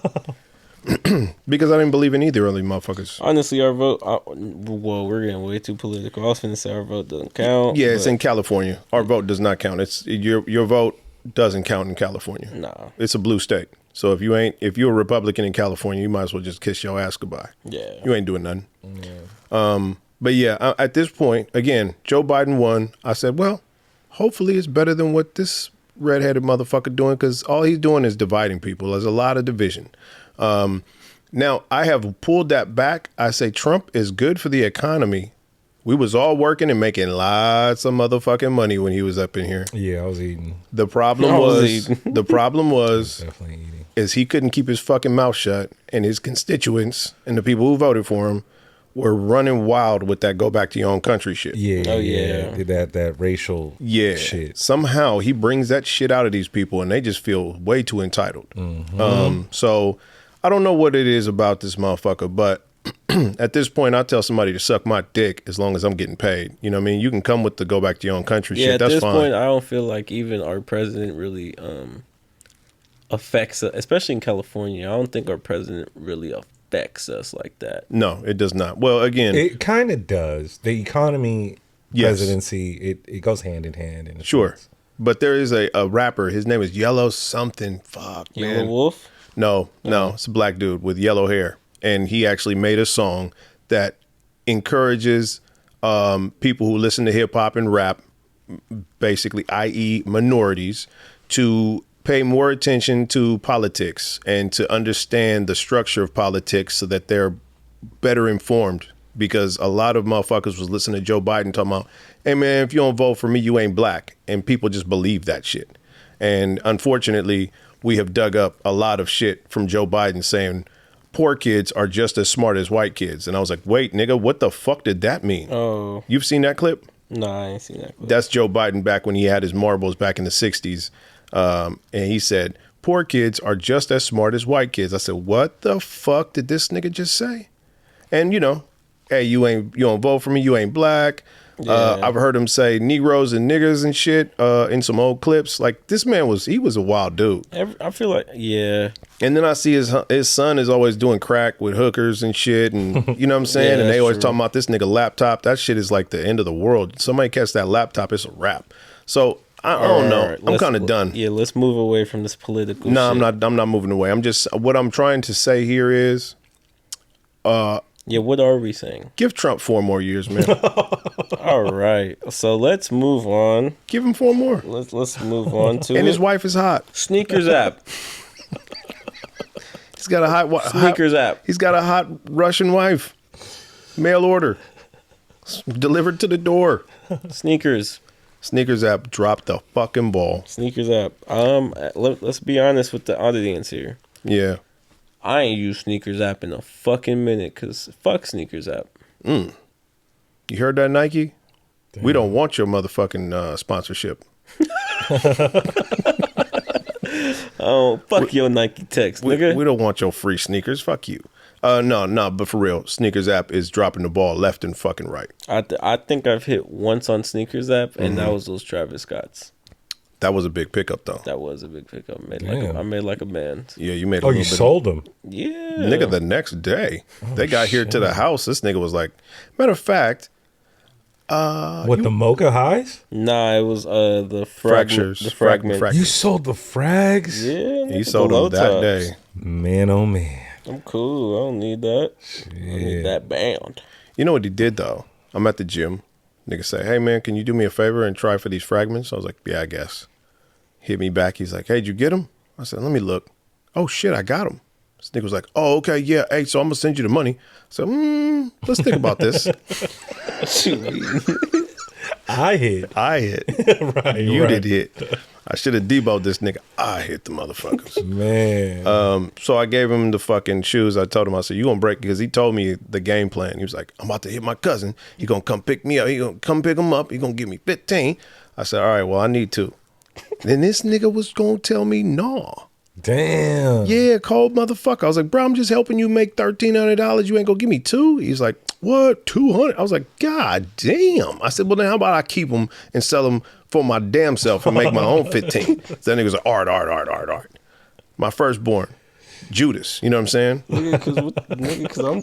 Because I didn't believe in either of these motherfuckers. Honestly, our vote well, we're getting way too political. I was finna say our vote doesn't count. Yeah, it's but in California. Our vote does not count. It's your vote doesn't count in California. Nah. It's a blue state. So if you're a Republican in California, you might as well just kiss your ass goodbye. Yeah. You ain't doing nothing. But yeah, at this point, again, Joe Biden won. I said, well, hopefully it's better than what this redheaded motherfucker doing, because all he's doing is dividing people. There's a lot of division. Now, I have pulled that back. I say Trump is good for the economy. We was all working and making lots of motherfucking money when he was up in here. Yeah, I was eating. The problem was Definitely eating. is he couldn't keep his fucking mouth shut, and his constituents and the people who voted for him were running wild with that go back to your own country shit. Yeah. Oh, yeah. That racial shit. Somehow he brings that shit out of these people, and they just feel way too entitled. So I don't know what it is about this motherfucker, but at this point, I tell somebody to suck my dick as long as I'm getting paid. You know what I mean? You can come with the go back to your own country shit. That's fine. At this point, I don't feel like even our president really affects us, especially in California. I don't think our president really affects us like that. No, it does not. Well, again, It kind of does. The economy, Yes. presidency, it goes hand in hand. In a sure. sense. But there is a rapper. His name is Yellow something. Fuck, Yellow man. Wolf? No, it's a black dude with yellow hair. And he actually made a song that encourages people who listen to hip hop and rap, basically, i.e. minorities, to pay more attention to politics and to understand the structure of politics so that they're better informed. Because a lot of motherfuckers was listening to Joe Biden talking about, hey man, if you don't vote for me, you ain't black. And people just believe that shit. And unfortunately, we have dug up a lot of shit from Joe Biden saying poor kids are just as smart as white kids. And I was like, wait, nigga, what the fuck did that mean? Oh. You've seen that clip? No, I ain't seen that clip. That's Joe Biden back when he had his marbles back in the 60s. And he said, poor kids are just as smart as white kids. I said, what the fuck did this nigga just say? And, you know, hey, you don't vote for me, you ain't black. Yeah. I've heard him say Negroes and niggers and shit in some old clips. Like, this man was a wild dude. I feel like, yeah. And then I see his son is always doing crack with hookers and shit, and you know what I'm saying? Yeah, and they always true. talking about this nigga laptop. That shit is like the end of the world. Somebody catch that laptop, it's a wrap. So I don't know. Alright, I'm kind of done. Yeah, let's move away from this political No, shit. I'm not moving away. I'm just, what I'm trying to say here is, Yeah, what are we saying? give Trump 4 more years, man. All right. So let's move on. Give him 4 more. Let's move on to And his it. wife is hot. Sneakers app. He's got a Sneakers app. He's got a hot Russian wife. Mail order. Delivered to the door. Sneakers. Sneakers app dropped the fucking ball. Sneakers app. Let's be honest with the audience here. Yeah. I ain't used Sneakers app in a fucking minute because fuck Sneakers app. You heard that, Nike? Damn. We don't want your motherfucking sponsorship. Oh, fuck your Nike text, nigga. We don't want your free sneakers. Fuck you. No, but for real, Sneakers app is dropping the ball left and fucking right. I think I've hit once on Sneakers app, and that was those Travis Scotts. That was a big pickup, though. That was a big pickup. Damn. I made like a band. Yeah, you made a Oh, little you bit. sold them? Yeah. Nigga, the next day. They got here to the house. This nigga was like, matter of fact, What, the Mocha Highs? Nah, it was the Fractures. The fragment. Frag- You sold the frags? Yeah. he sold the them low that tops. day. Man, oh man. I'm cool. I don't need that. I need that band. You know what he did, though? I'm at the gym. Nigga say, hey, man, can you do me a favor and try for these fragments? I was like, yeah, I guess. Hit me back. He's like, hey, did you get them? I said, let me look. Oh, shit, I got them. This nigga was like, oh, okay, yeah. Hey, so I'm going to send you the money. So, let's think about this. I hit. Right. You did hit. I should have deboed this nigga. I hit the motherfuckers. Man. So I gave him the fucking shoes. I told him, I said, you going to break, because he told me the game plan. He was like, I'm about to hit my cousin. He going to come pick me up. He going to come pick him up. He going to give me 15. I said, all right, well, I need 2. Then this nigga was going to tell me, no. Damn. Yeah, cold motherfucker. I was like, bro, I'm just helping you make $1,300. You ain't going to give me 2? He's like, what? 200? I was like, God damn. I said, well, then how about I keep them and sell them for my damn self and make my own 15? So that nigga was like, art. My firstborn, Judas. You know what I'm saying? Because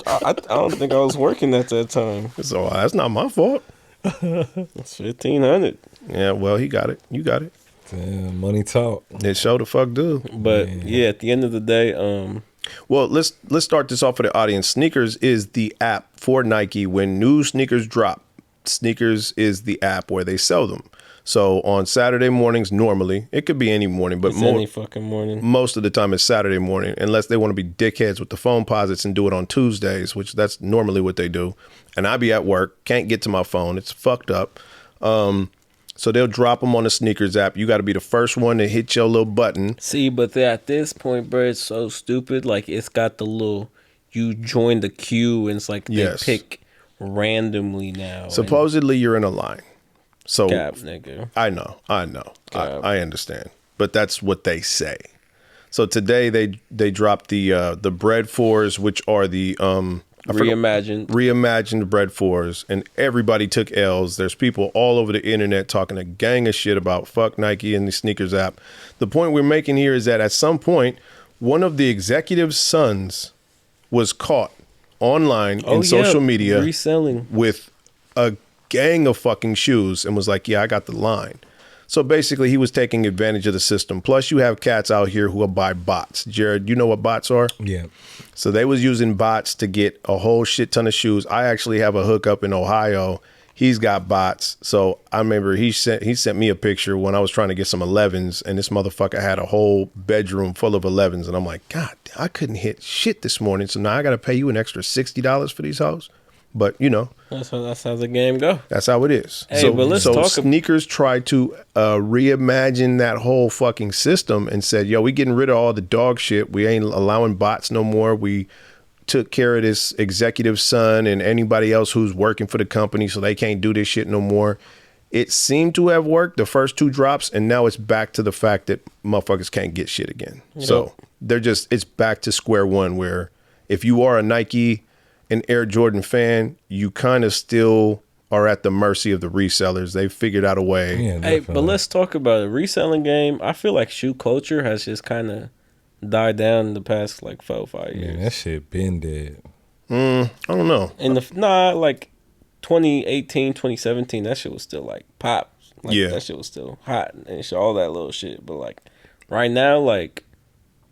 I don't think I was working at that time. So that's not my fault. It's 1,500. Yeah, well, he got it. You got it. Damn, money talk. It show the fuck do. But yeah, at the end of the day, Well, let's start this off for the audience. Sneakers is the app for Nike. When new sneakers drop, Sneakers is the app where they sell them. So on Saturday mornings, normally, it could be any morning, but it's any fucking morning. most of the time it's Saturday morning, unless they want to be dickheads with the phone posits and do it on Tuesdays, which that's normally what they do. And I be at work, can't get to my phone. It's fucked up. So they'll drop them on the Sneakers app. You got to be the first one to hit your little button. See, but at this point, bro, it's so stupid. Like, it's got the little, you join the queue, and it's like they pick randomly now. Supposedly you're in a line. So Cap, nigga. I know. I understand. But that's what they say. So today they dropped the bread fours, which are the reimagined bread fours, and everybody took L's. There's people all over the internet talking a gang of shit about fuck Nike and the Sneakers app. The point we're making here is that at some point, one of the executive's sons was caught online in social media reselling with a gang of fucking shoes and was like, yeah, I got the line. So basically he was taking advantage of the system. Plus you have cats out here who will buy bots. Jared, you know what bots are? Yeah. So they was using bots to get a whole shit ton of shoes. I actually have a hookup in Ohio. He's got bots. So I remember he sent me a picture when I was trying to get some 11s, and this motherfucker had a whole bedroom full of 11s. And I'm like, God, I couldn't hit shit this morning. So now I got to pay you an extra $60 for these hoes. But, you know. That's how the game go. That's how it is. Hey, but let's talk. Sneakers tried to reimagine that whole fucking system and said, yo, we getting rid of all the dog shit. We ain't allowing bots no more. We took care of this executive son and anybody else who's working for the company, so they can't do this shit no more. It seemed to have worked the first two drops, and now it's back to the fact that motherfuckers can't get shit again. Yep. So it's back to square one, where if you are a Nike and Air Jordan fan, you kind of still are at the mercy of the resellers. They figured out a way. Yeah, hey, but let's talk about it. Reselling game, I feel like shoe culture has just kind of died down in the past like 4 or 5 years. Man, that shit been dead. I don't know. Like 2018, 2017, that shit was still like pop. Like, yeah. That shit was still hot and all that little shit. But like right now, like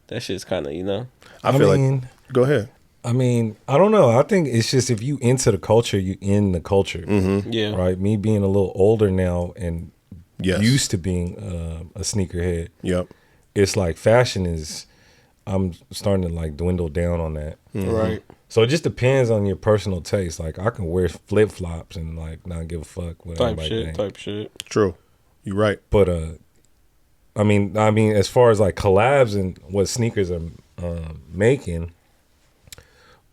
that shit's kind of, you know. I feel like, go ahead. I mean, I don't know. I think it's just if you into the culture, you in the culture. Mm-hmm. Yeah. Right? Me being a little older now and yes. used to being a sneakerhead. Yep. It's like fashion is, I'm starting to like dwindle down on that. Mm-hmm. Right. So it just depends on your personal taste. Like I can wear flip flops and like not give a fuck what everybody think. Type shit. True. You're right. But I mean, as far as like collabs and what sneakers are making,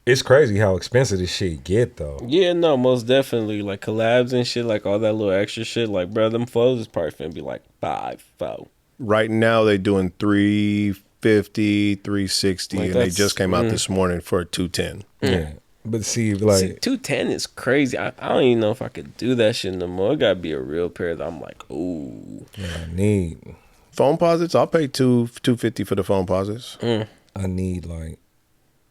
it's crazy how expensive this shit get though. Yeah, no, most definitely. Like collabs and shit, like all that little extra shit. Like, bro, them flows is probably finna be like 5-4. Right now they doing 350, 360, like and they just came out this morning for 210. Yeah. But see, like 210 is crazy. I don't even know if I could do that shit no more. It gotta be a real pair that I'm like, ooh. Yeah, I need phone posits. I'll pay $250 for the phone posits. I need like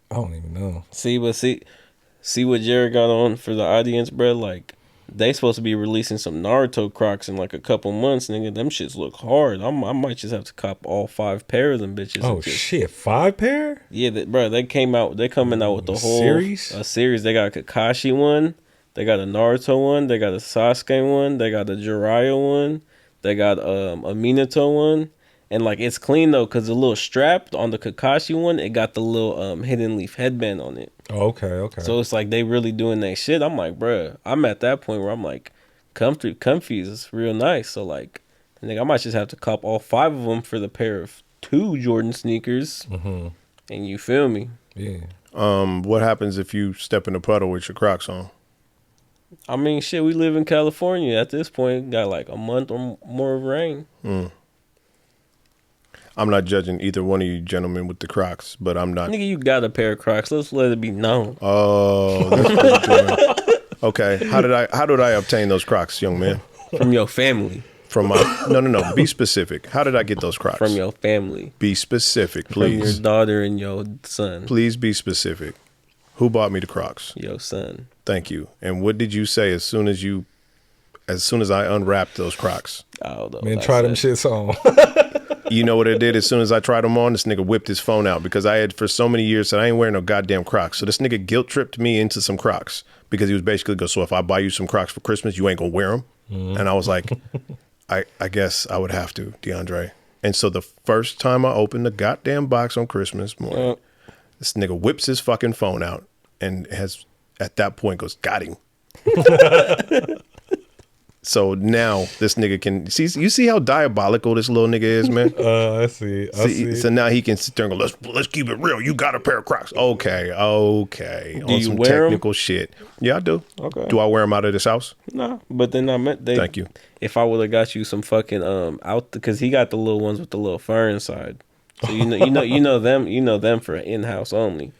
I don't even know. See what Jared got on for the audience, bro. Like they supposed to be releasing some Naruto Crocs in like a couple months, nigga. Them shits look hard. I might just have to cop all 5 pair of them bitches. Oh shit, 5 pair? Yeah, bro. They coming out with the whole series. A series. They got a Kakashi one. They got a Naruto one. They got a Sasuke one. They got a Jiraiya one. They got a Minato one. And like it's clean though, cause the little strap on the Kakashi one, it got the little hidden leaf headband on it. Oh, okay. So it's like they really doing that shit. I'm like, bruh, I'm at that point where I'm like, comfy is real nice. So like, I think I might just have to cop all 5 of them for the pair of 2 Jordan sneakers. Mm-hmm. And you feel me? Yeah. What happens if you step in a puddle with your Crocs on? I mean, shit, we live in California at this point. Got like a month or more of rain. I'm not judging either one of you gentlemen with the Crocs, but I'm not. Nigga, you got a pair of Crocs. Let's let it be known. Oh, that's what you're doing. Okay. How did I obtain those Crocs, young man? From your family. From my no. Be specific. How did I get those Crocs? From your family. Be specific, From your please. daughter and your son. Please be specific. Who bought me the Crocs? Your son. Thank you. And what did you say as soon as you as soon as I unwrapped those Crocs. Oh, no, Man, try them shits on. You know what it did? As soon as I tried them on, this nigga whipped his phone out because I had for so many years said I ain't wearing no goddamn Crocs. So this nigga guilt tripped me into some Crocs because he was basically go, so if I buy you some Crocs for Christmas, you ain't gonna wear them. And I was like, I guess I would have to, DeAndre. And so the first time I opened the goddamn box on Christmas morning, this nigga whips his fucking phone out and has at that point goes, got him. So now this nigga can see. You see how diabolical this little nigga is, man. I see. So now he can sit there and go, let's keep it real. You got a pair of Crocs. Okay. On you some wear 'em? technical shit. Yeah, I do. Okay. Do I wear them out of this house? No, but then I meant they. Thank you. If I would have got you some fucking out because he got the little ones with the little fur inside. So you know them for in-house only.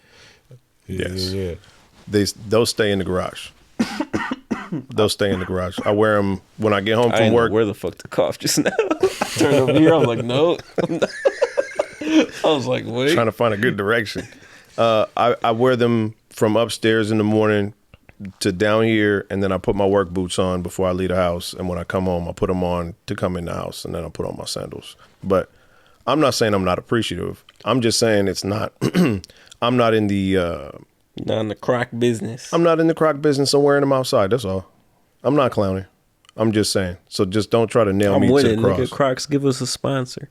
Yes. Yeah. Those stay in the garage. They'll stay in the garage. I wear them when I get home I from ain't know work. where the fuck to cough just now. Turn over here. I was like, no. I was like, wait. Trying to find a good direction. I wear them from upstairs in the morning to down here, and then I put my work boots on before I leave the house. And when I come home, I put them on to come in the house, and then I put on my sandals. But I'm not saying I'm not appreciative. I'm just saying it's not. I'm not in the. Not in the Croc business. I'm not in the Croc business. I'm wearing them outside. That's all. I'm not clowning. I'm just saying. So just don't try to nail me with to it, the cross. nigga. Crocs, give us a sponsor.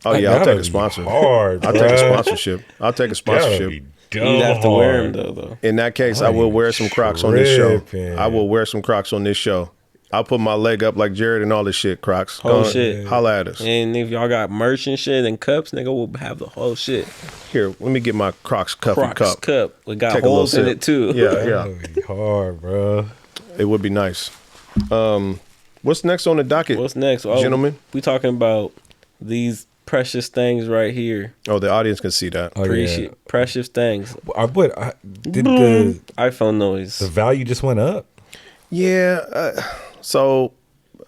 Oh yeah, I'll That'd take a be sponsor. hard, I'll take a bruh. sponsorship. I'll take a sponsorship. You'd have to wear them though. In that case, I will wear some Crocs on this show. I will wear some Crocs on this show. I'll put my leg up like Jared and all this shit, Crocs. Whole Go shit. Holla at us. And if y'all got merch and shit and cups, nigga, we'll have the whole shit. Here, let me get my Crocs cup and Crocs cup. cup. We got Take a little holes in sip. it too. Yeah, That yeah. would be hard, bro. It would be nice. What's next on the docket? What's next? Oh, Gentlemen? We talking about these precious things right here. Oh, the audience can see that. Oh, Appreciate precious things. Did the iPhone noise. value just went up? Yeah. So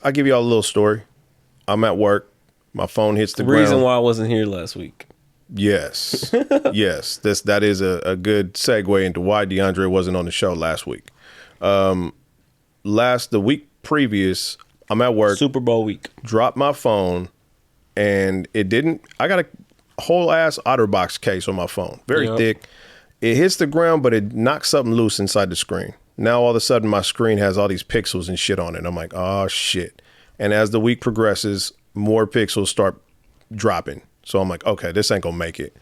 I'll give y'all a little story. I'm at work. My phone hits the Reason ground. why I wasn't here last week. Yes. Yes. That is a good segue into why DeAndre wasn't on the show last week. The week previous, I'm at work, Super Bowl week. dropped my phone, and I got a whole ass OtterBox case on my phone. Very Yep. thick. It hits the ground, but it knocks something loose inside the screen. Now all of a sudden my screen has all these pixels and shit on it. I'm like, oh shit. And as the week progresses, more pixels start dropping. So I'm like, okay, this ain't gonna make it.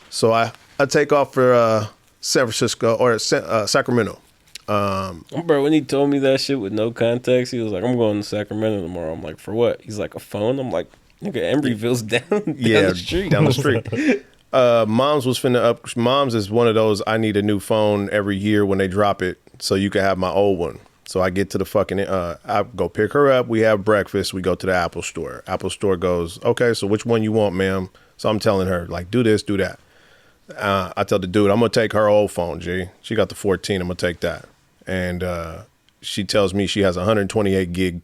So I take off for San Francisco or Sacramento. Bro, when he told me that shit with no context, he was like, I'm going to Sacramento tomorrow. I'm like, for what? He's like, a phone? I'm like, nigga, Embryville's down the street. Down the street. Mom's was finna up. Mom's is one of those, I need a new phone every year when they drop it so you can have my old one. So I get to the fucking, I go pick her up. We have breakfast. We go to the Apple store. Apple store goes, okay, so which one you want, ma'am? So I'm telling her, like, do this, do that. I tell the dude, I'm going to take her old phone, G. She got the 14. I'm going to take that. And she tells me she has 128 gig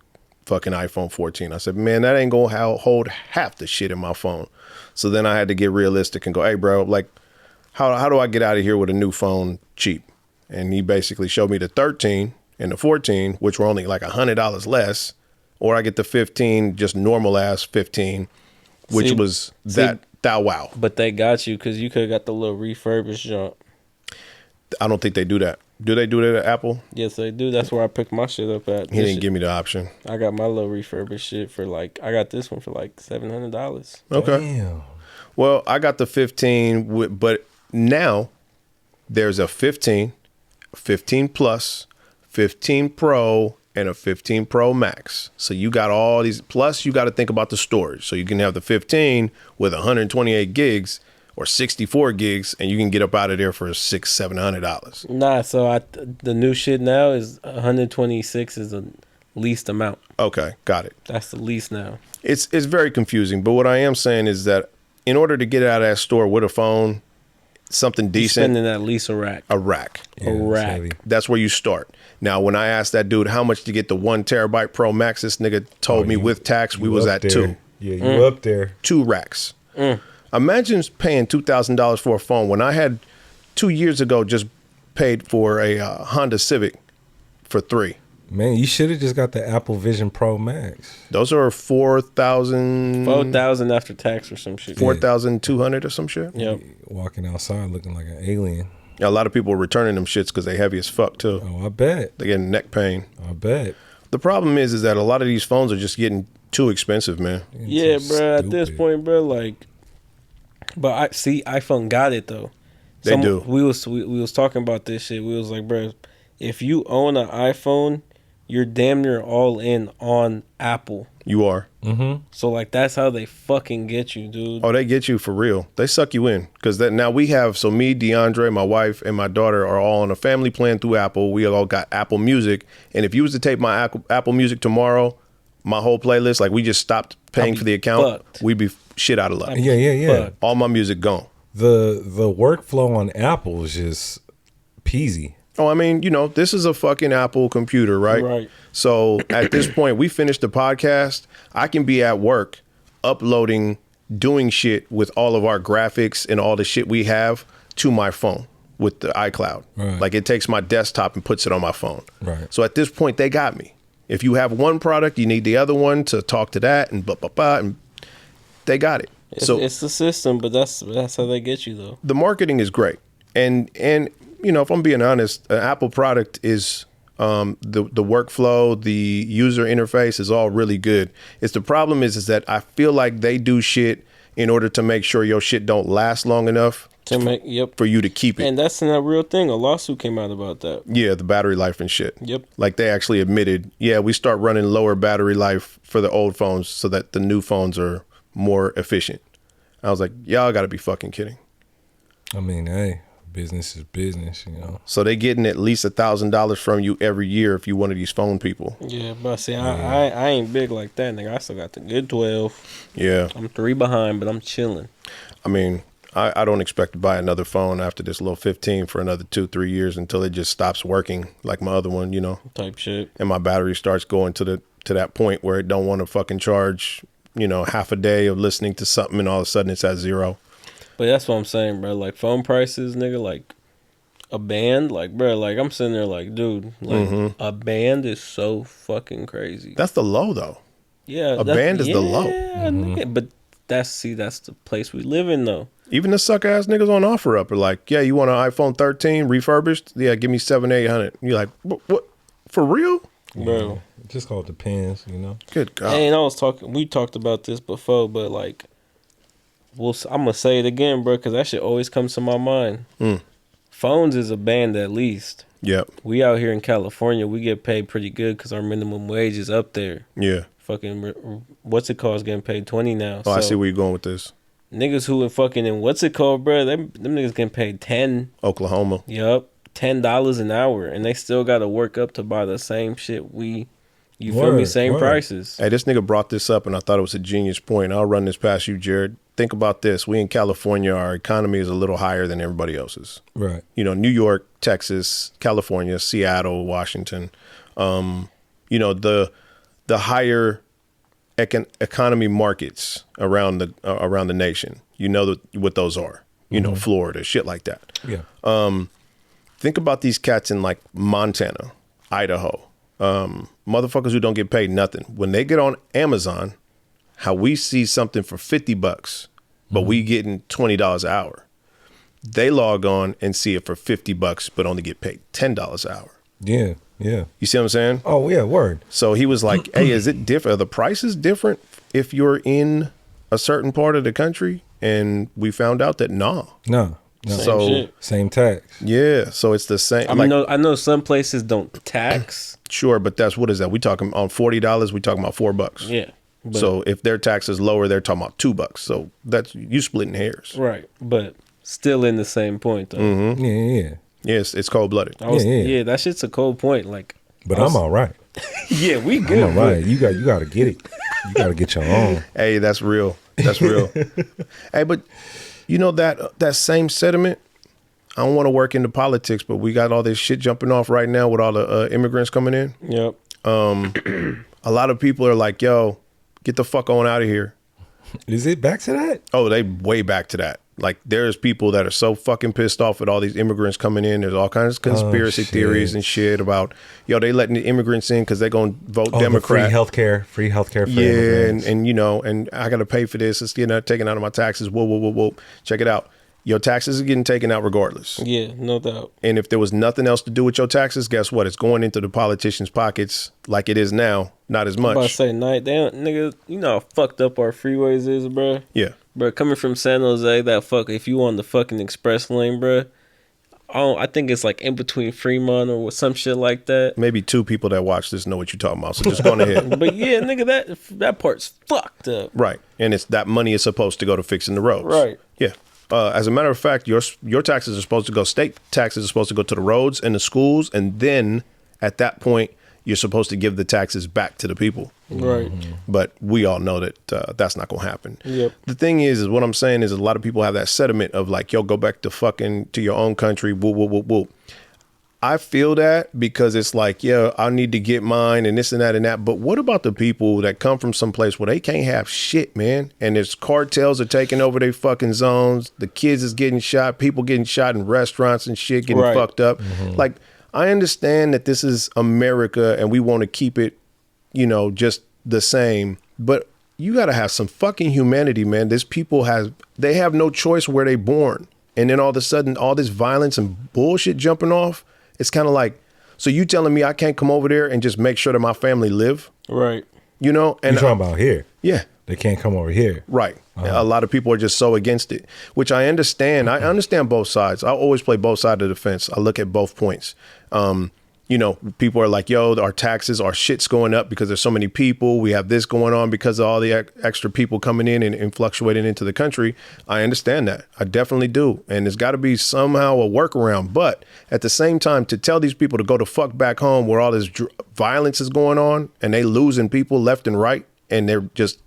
fucking iPhone 14. I said, man, that ain't going to hold half the shit in my phone. So then I had to get realistic and go, hey, bro, like, how do I get out of here with a new phone cheap? And he basically showed me the 13 and the 14, which were only like $100 less, or I get the 15, just normal ass 15, which was that wow. But they got you because you could have got the little refurbished junk. I don't think they do that. Do they do that at Apple? Yes, they do. That's where I picked my shit up at. He didn't give me the option. I got my little refurbished shit for like, I got this one for like $700. Okay. Damn. Well, I got the 15, but now there's a 15, 15 Plus, 15 Pro, and a 15 Pro Max. So you got all these. Plus, you got to think about the storage. So you can have the 15 with 128 gigs or 64 gigs, and you can get up out of there for $600-$700. Nah, so the new shit now is 126 is the least amount. Okay, got it. That's the least now. It's very confusing, but what I am saying is that in order to get out of that store with a phone, something You're decent, spending at least a rack. a rack. Yeah, it's rack. heavy. That's where you start. Now, when I asked that dude how much to get the 1 terabyte Pro Max, this nigga told me with tax we was up at there. 2. Yeah, you up there. 2 racks. Imagine paying $2,000 for a phone when I had 2 years ago just paid for a Honda Civic for $3,000. Man, you should have just got the Apple Vision Pro Max. Those are 4,000... 4,000 after tax or some shit. 4,200 or some shit. Yep. Walking outside looking like an alien. Yeah, a lot of people are returning them shits because they heavy as fuck too. Oh, I bet. They're getting neck pain. I bet. The problem is that a lot of these phones are just getting too expensive, man. Yeah, So bro. At this stupid. point, bro, like, but I see iPhone got it though. They do. We was talking about this shit. We was like, bro, if you own an iPhone, you're damn near all in on Apple. You are. Mm-hmm. So like that's how they fucking get you, dude. Oh, they get you for real. They suck you in because now we have. So me, DeAndre, my wife, and my daughter are all on a family plan through Apple. We all got Apple Music, and if you was to take my Apple Music tomorrow, my whole playlist, like we just stopped paying for the account, fucked. we'd be shit out of luck. Yeah. Fuck. All my music gone. The workflow on Apple is just peasy. Oh, I mean, this is a fucking Apple computer, right? Right. So at this point, we finished the podcast. I can be at work uploading, doing shit with all of our graphics and all the shit we have to my phone with the iCloud. Right. Like it takes my desktop and puts it on my phone. Right. So at this point, they got me. If you have one product, you need the other one to talk to that and blah, blah, blah, and they got it. It's the system, but that's how they get you though. The marketing is great. And if I'm being honest, an Apple product is the workflow, the user interface is all really good. It's the problem is that I feel like they do shit in order to make sure your shit don't last long enough for you to keep it. And that's not a real thing. A lawsuit came out about that. Yeah, the battery life and shit. Yep. Like they actually admitted, we start running lower battery life for the old phones so that the new phones are more efficient. I was like, y'all got to be fucking kidding. I mean, hey, business is business, So they getting at least $1,000 from you every year if you one of these phone people. Yeah, but see, I ain't big like that, nigga. I still got the good 12. Yeah. I'm 3 behind, but I'm chilling. I mean, I don't expect to buy another phone after this little 15 for another 2-3 years until it just stops working like my other one, Type shit. and my battery starts going to that point where it don't want to fucking charge, half a day of listening to something and all of a sudden it's at 0. But that's what I'm saying, bro. Like phone prices, nigga, like a band, like, bro, like I'm sitting there like, dude, like a band is so fucking crazy. That's the low though. Yeah. A band is the low. Nigga, but that's the place we live in though. Even the suck ass niggas on OfferUp are like, yeah, you want an iPhone 13 refurbished? Yeah, give me $700-800. You're like, what? For real? Bro. It just all depends, Good God. And we talked about this before, but like, I'm gonna say it again, bro, because that shit always comes to my mind. Phones is a band at least. Yep. We out here in California, we get paid pretty good because our minimum wage is up there. Yeah. Fucking, what's it called? Is getting paid 20 now. Oh, I see where you're going with this. Niggas who in fucking in what's it called, bro? Them niggas getting paid 10. Oklahoma. Yup, $10 an hour, and they still got to work up to buy the same shit you feel me? Same prices. Hey, this nigga brought this up, and I thought it was a genius point. I'll run this past you, Jared. Think about this. We in California, our economy is a little higher than everybody else's. Right. New York, Texas, California, Seattle, Washington. The higher economy markets around the nation. What those are. Florida, shit like that. Yeah. Think about these cats in like Montana, Idaho. Motherfuckers who don't get paid nothing. When they get on Amazon, how we see something for $50, but we getting $20 an hour. They log on and see it for $50, but only get paid $10 an hour. Yeah. Yeah. You see what I'm saying? Oh yeah, word. So he was like, hey, is it different? Are the prices different if you're in a certain part of the country? And we found out that no. Same tax. Yeah, so it's the same. I know some places don't tax. Sure, but what is that? We talking on $40, we talking about $4. Yeah. So if their tax is lower, they're talking about $2. So that's you splitting hairs. Right. But still in the same point though. Mm-hmm. Yeah. Yes, it's cold blooded. Yeah, that shit's a cold point. Like, but I'm all right. Yeah, we good. I'm all right. You got to get it. You got to get your own. Hey, that's real. That's real. Hey, but that same sentiment. I don't want to work into politics, but we got all this shit jumping off right now with all the immigrants coming in. Yep. A lot of people are like, yo, get the fuck on out of here. Is it back to that? Oh, they way back to that. Like there's people that are so fucking pissed off with all these immigrants coming in. There's all kinds of conspiracy theories and shit about, they letting the immigrants in because they're going to vote Democrat. Free healthcare for yeah, immigrants. and I got to pay for this. It's taken out of my taxes. Whoa. Check it out. Your taxes are getting taken out regardless. Yeah, no doubt. And if there was nothing else to do with your taxes, guess what? It's going into the politicians' pockets like it is now, not as much. I'm about to say, nigga, you know how fucked up our freeways is, bro? Yeah. Bro, coming from San Jose, if you on the fucking express lane, bro, I think it's like in between Fremont or some shit like that. Maybe 2 people that watch this know what you're talking about, so just go on ahead. But yeah, nigga, that part's fucked up. Right. And it's that money is supposed to go to fixing the roads. Right. Yeah. As a matter of fact, your taxes are supposed to go, state taxes are supposed to go to the roads and the schools, and then at that point, you're supposed to give the taxes back to the people. Right. But we all know that that's not going to happen. Yep. The thing is what I'm saying is a lot of people have that sentiment of like, yo, go back to your own country. Woo. I feel that because it's like, yeah, I need to get mine and this and that and that. But what about the people that come from someplace where they can't have shit, man? And there's cartels are taking over their fucking zones. The kids is getting shot. People getting shot in restaurants and shit, getting fucked up. Like, I understand that this is America and we want to keep it, just the same. But you got to have some fucking humanity, man. They have no choice where they born. And then all of a sudden, all this violence and bullshit jumping off. It's kind of like, so you telling me I can't come over there and just make sure that my family live? Right. And you're talking about here. Yeah. They can't come over here. Right. A lot of people are just so against it, which I understand. I understand both sides. I always play both sides of the fence. I look at both points. People are like, yo, our taxes, our shit's going up because there's so many people. We have this going on because of all the extra people coming in and fluctuating into the country. I understand that. I definitely do. And there's got to be somehow a workaround. But at the same time, to tell these people to go the fuck back home where all this violence is going on and they losing people left and right and they're just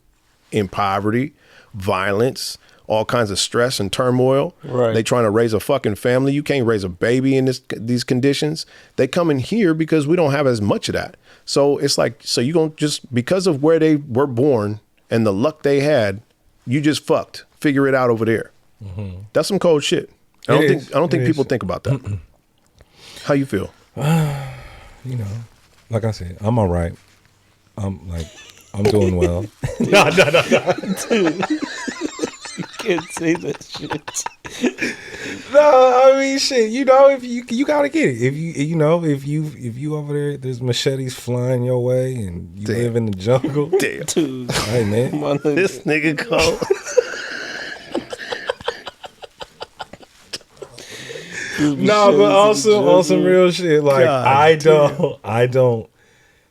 in poverty, violence, all kinds of stress and turmoil. Right. They trying to raise a fucking family. You can't raise a baby in these conditions. They come in here because we don't have as much of that. So it's like, so you going to just, because of where they were born and the luck they had, you just fucked. Figure it out over there. That's some cold shit. I don't think people think about that. How you feel? Like I said, I'm all right. I'm doing well. No. Dude. You can't say that shit. No, I mean shit. If you gotta get it. If you over there, there's machetes flying your way, and you live in the jungle. Damn, dude. Hey man, this nigga cold. No, but also on some real shit. Like God, I don't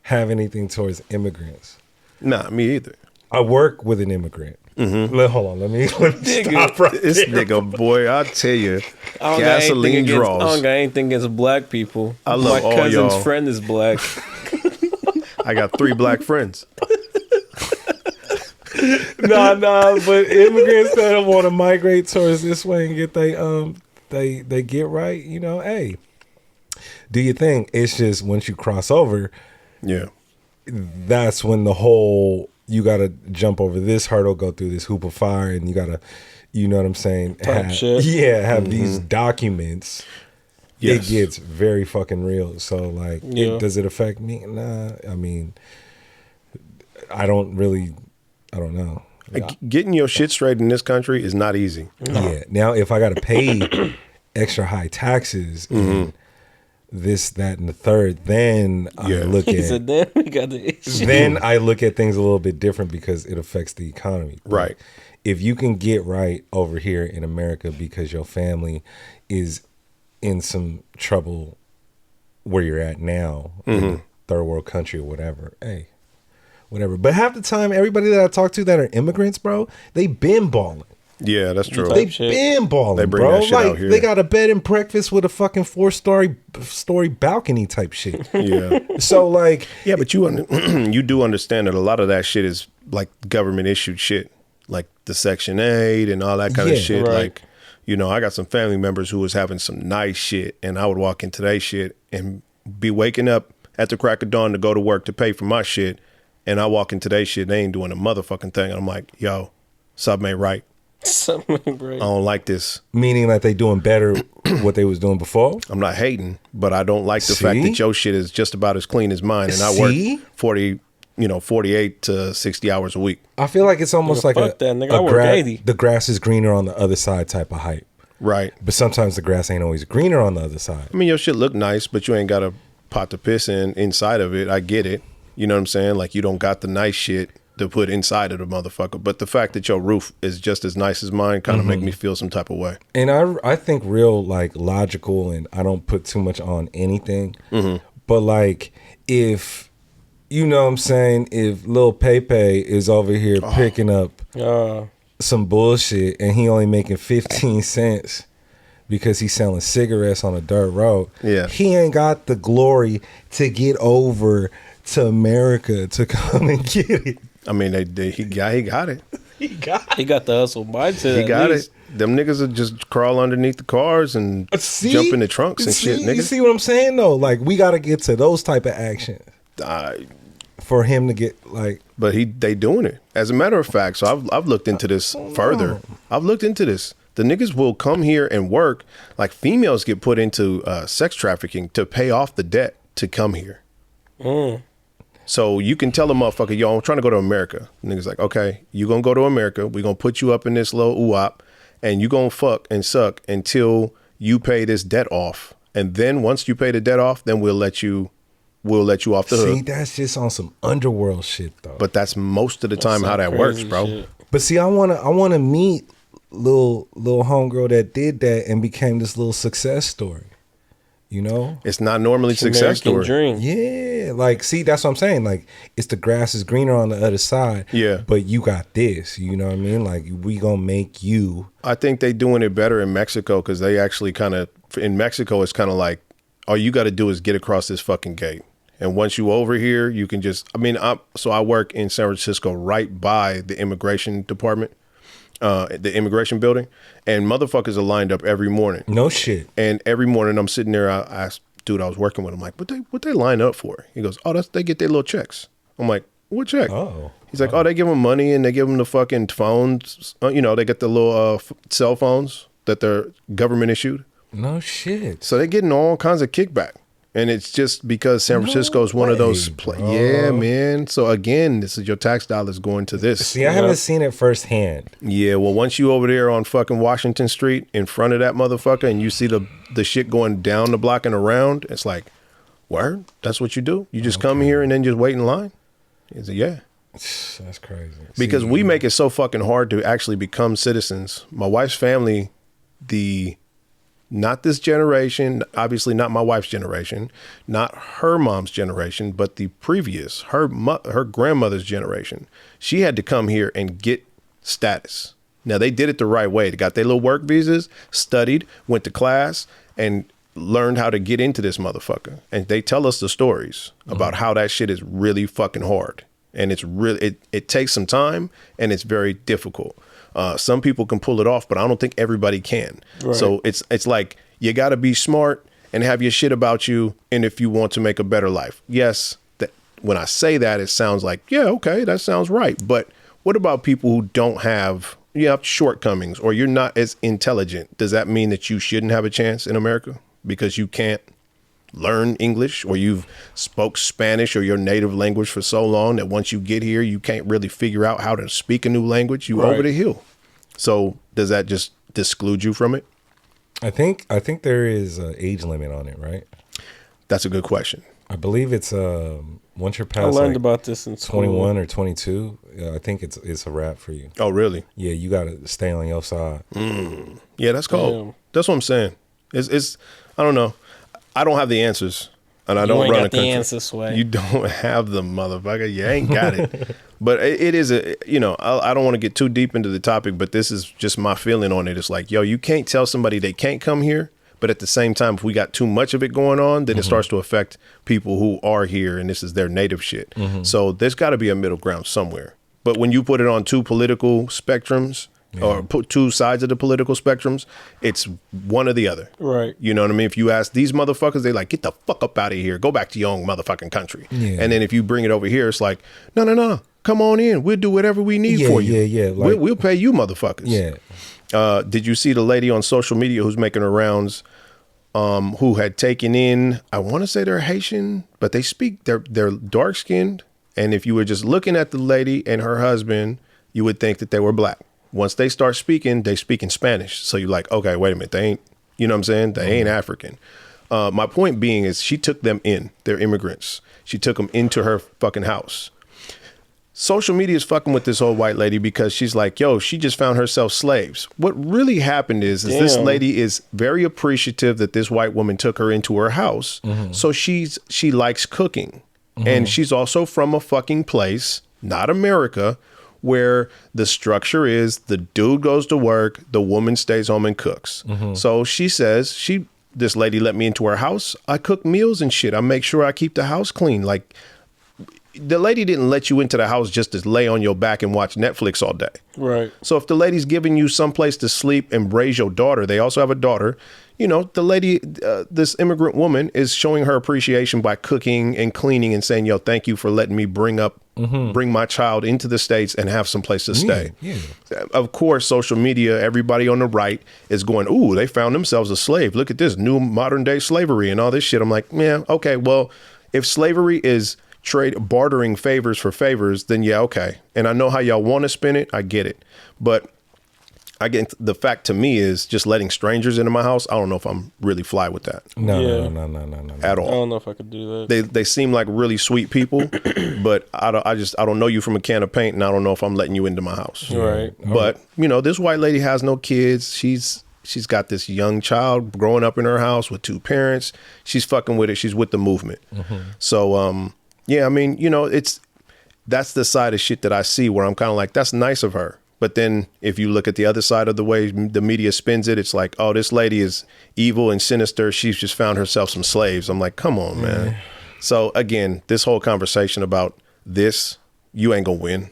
have anything towards immigrants. Nah, me either. I work with an immigrant. Hold on, let me stop right This there. nigga, boy, I tell you, I gasoline draws. I don't got anything against black people. I love my all cousin's y'all. friend is black. I got 3 black friends. Nah, but immigrants that want to migrate towards this way and get they get right, hey, do your thing. It's just once you cross over, Yeah. that's when the whole you got to jump over this hurdle, go through this hoop of fire, and you got to, you know what I'm saying? Have these documents. Yes. It gets very fucking real. So like, does it affect me? Nah, I mean, I don't know. Getting your shit straight in this country is not easy. Yeah. Now, if I got to pay extra high taxes and this, that, and the third, then I look He at. said, "Then we got the issue." Then I look at things a little bit different because it affects the economy. Right. If you can get right over here in America because your family is in some trouble where you're at now, in a third world country or whatever, hey, whatever. But half the time, everybody that I talk to that are immigrants, bro, they been balling. Yeah, that's true. They been balling, They bring bro. that shit Like out here. they got a bed and breakfast with a fucking 4-story balcony type shit. Yeah. So like, Yeah, but you do understand that a lot of that shit is like government issued shit, like the Section 8 and all that kind of shit. right. Like, I got some family members who was having some nice shit, and I would walk into their shit and be waking up at the crack of dawn to go to work to pay for my shit, and I walk into their shit, they ain't doing a motherfucking thing. And I'm like, yo, something ain't right. I don't like this. Meaning that they doing better what they was doing before? I'm not hating, but I don't like the fact that your shit is just about as clean as mine, and I work 48 to 60 hours a week. I feel like it's almost like fuck that, nigga. I work 80. The grass is greener on the other side type of hype. Right. But sometimes the grass ain't always greener on the other side. I mean, your shit look nice, but you ain't got a pot to piss in inside of it. I get it. You know what I'm saying? Like, you don't got the nice shit to put inside of the motherfucker. But the fact that your roof is just as nice as mine kind of make me feel some type of way. And I think real, like, logical, and I don't put too much on anything. But, like, if, you know what I'm saying, if Lil Pepe is over here picking up some bullshit and he only making 15 cents because he's selling cigarettes on a dirt road, he ain't got the glory to get over to America to come and get it. I mean, he got it. He got the hustle mindset. He got it. Them niggas will just crawl underneath the cars and jump in the trunks and shit, nigga. You see what I'm saying, though? Like, we got to get to those type of actions for him to get, like... But they doing it. As a matter of fact, so I've looked into this further. I've looked into this. The niggas will come here and work. Like, females get put into sex trafficking to pay off the debt to come here. So you can tell a motherfucker, yo, I'm trying to go to America. The nigga's like, okay, you gonna go to America. We gonna put you up in this little UOP, and you gonna fuck and suck until you pay this debt off. And then once you pay the debt off, then we'll let you off the hook. See, that's just on some underworld shit, though. But that's most of the time how that works, bro. Shit. But see, I wanna meet little homegirl that did that and became this little success story. You know, it's not normally success story. Dream. Yeah, like, see, that's what I'm saying. Like, it's the grass is greener on the other side. Yeah, but you got this. You know what I mean? Like, we gonna make you. I think they doing it better in Mexico because they actually kind of in Mexico it's kind of like all you got to do is get across this fucking gate, and once you over here, you can just. I mean, I work in San Francisco, right by the immigration department. The immigration building, and motherfuckers are lined up every morning. No shit. And every morning I'm sitting there, I asked dude I was working with, I'm like, what they line up for? He goes, oh, they get their little checks. I'm like, what check? Oh. He's like, oh, they give them money and they give them the fucking phones. You know, they get the little cell phones that they're government issued. No shit. So they're getting all kinds of kickback. And it's just because San Francisco is one of those yeah, man. So again, this is your tax dollars going to this. See, I haven't seen it firsthand. Yeah, well, once you over there on fucking Washington Street in front of that motherfucker and you see the shit going down the block and around, it's like, word? That's what you do? You just come here and then just wait in line? He said, yeah. That's crazy. Because we make it so fucking hard to actually become citizens. My wife's family, not this generation, obviously not my wife's generation, not her mom's generation, but the previous, her grandmother's generation. She had to come here and get status. Now, they did it the right way. They got their little work visas, studied, went to class, and learned how to get into this motherfucker. And they tell us the stories about how that shit is really fucking hard. And it's really, it takes some time and it's very difficult. Some people can pull it off, but I don't think everybody can. Right. So it's like you got to be smart and have your shit about you. And if you want to make a better life, yes, when I say that, it sounds like, yeah, okay, that sounds right. But what about people who don't have, you have shortcomings or you're not as intelligent? Does that mean that you shouldn't have a chance in America because you can't learn English or you've spoke Spanish or your native language for so long that once you get here, you can't really figure out how to speak a new language? You over the hill. So does that just exclude you from it? I think there is an age limit on it, right? That's a good question. I believe it's once you're past. I learned about this in 21 or 22. I think it's a wrap for you. Oh, really? Yeah, you got to stay on your side. Yeah, that's cold. Damn. That's what I'm saying. It's I don't know. I don't have the answers, and I don't run a country. Answers, you don't have them, motherfucker. You ain't got it. But it is I don't want to get too deep into the topic, but this is just my feeling on it. It's like, yo, you can't tell somebody they can't come here, but at the same time, if we got too much of it going on, then it starts to affect people who are here, and this is their native shit. So there's got to be a middle ground somewhere. But when you put it on two political spectrums, or put two sides of the political spectrums, it's one or the other. Right. You know what I mean? If you ask these motherfuckers, they like, get the fuck up out of here. Go back to your own motherfucking country. Yeah. And then if you bring it over here, it's like, no. come on in. We'll do whatever we need for you. Yeah. Like, We'll pay you, motherfuckers. Yeah. Did you see the lady on social media who's making her rounds, who had taken in, I want to say they're Haitian, but they're dark skinned. And if you were just looking at the lady and her husband, you would think that they were black. Once they start speaking, they speak in Spanish. So you're like, okay, wait a minute. They ain't, you know what I'm saying? They ain't African. My point being is she took them in. They're immigrants. She took them into her fucking house. Social media is fucking with this old white lady because she's like, yo, she just found herself slaves. What really happened is this lady is very appreciative that this white woman took her into her house. So she likes cooking. And she's also from a fucking place, not America, where the structure is the dude goes to work, the woman stays home and cooks. So she says, this lady let me into her house. I cook meals and shit. I make sure I keep the house clean. Like, the lady didn't let you into the house just to lay on your back and watch Netflix all day. Right. So if the lady's giving you someplace to sleep and raise your daughter, they also have a daughter, you know, the lady, this immigrant woman is showing her appreciation by cooking and cleaning and saying, yo, thank you for letting me bring my child into the States and have some place to stay. Yeah. Of course, social media, everybody on the right is going, ooh, they found themselves a slave. Look at this new modern day slavery and all this shit. I'm like, yeah, okay, well, if slavery is bartering favors for favors, then yeah, okay. And I know how y'all want to spin it. I get it. But I get the fact to me is just letting strangers into my house. I don't know if I'm really fly with that. No. At all. I don't know if I could do that. They seem like really sweet people, but I don't know you from a can of paint, and I don't know if I'm letting you into my house. Right. But you know, this white lady has no kids. She's got this young child growing up in her house with two parents. She's fucking with it. She's with the movement. So yeah, I mean, you know, that's the side of shit that I see where I'm kind of like, that's nice of her. But then if you look at the other side of the way the media spins it, it's like, oh, this lady is evil and sinister. She's just found herself some slaves. I'm like, come on, man. So again, this whole conversation about this, you ain't gonna win.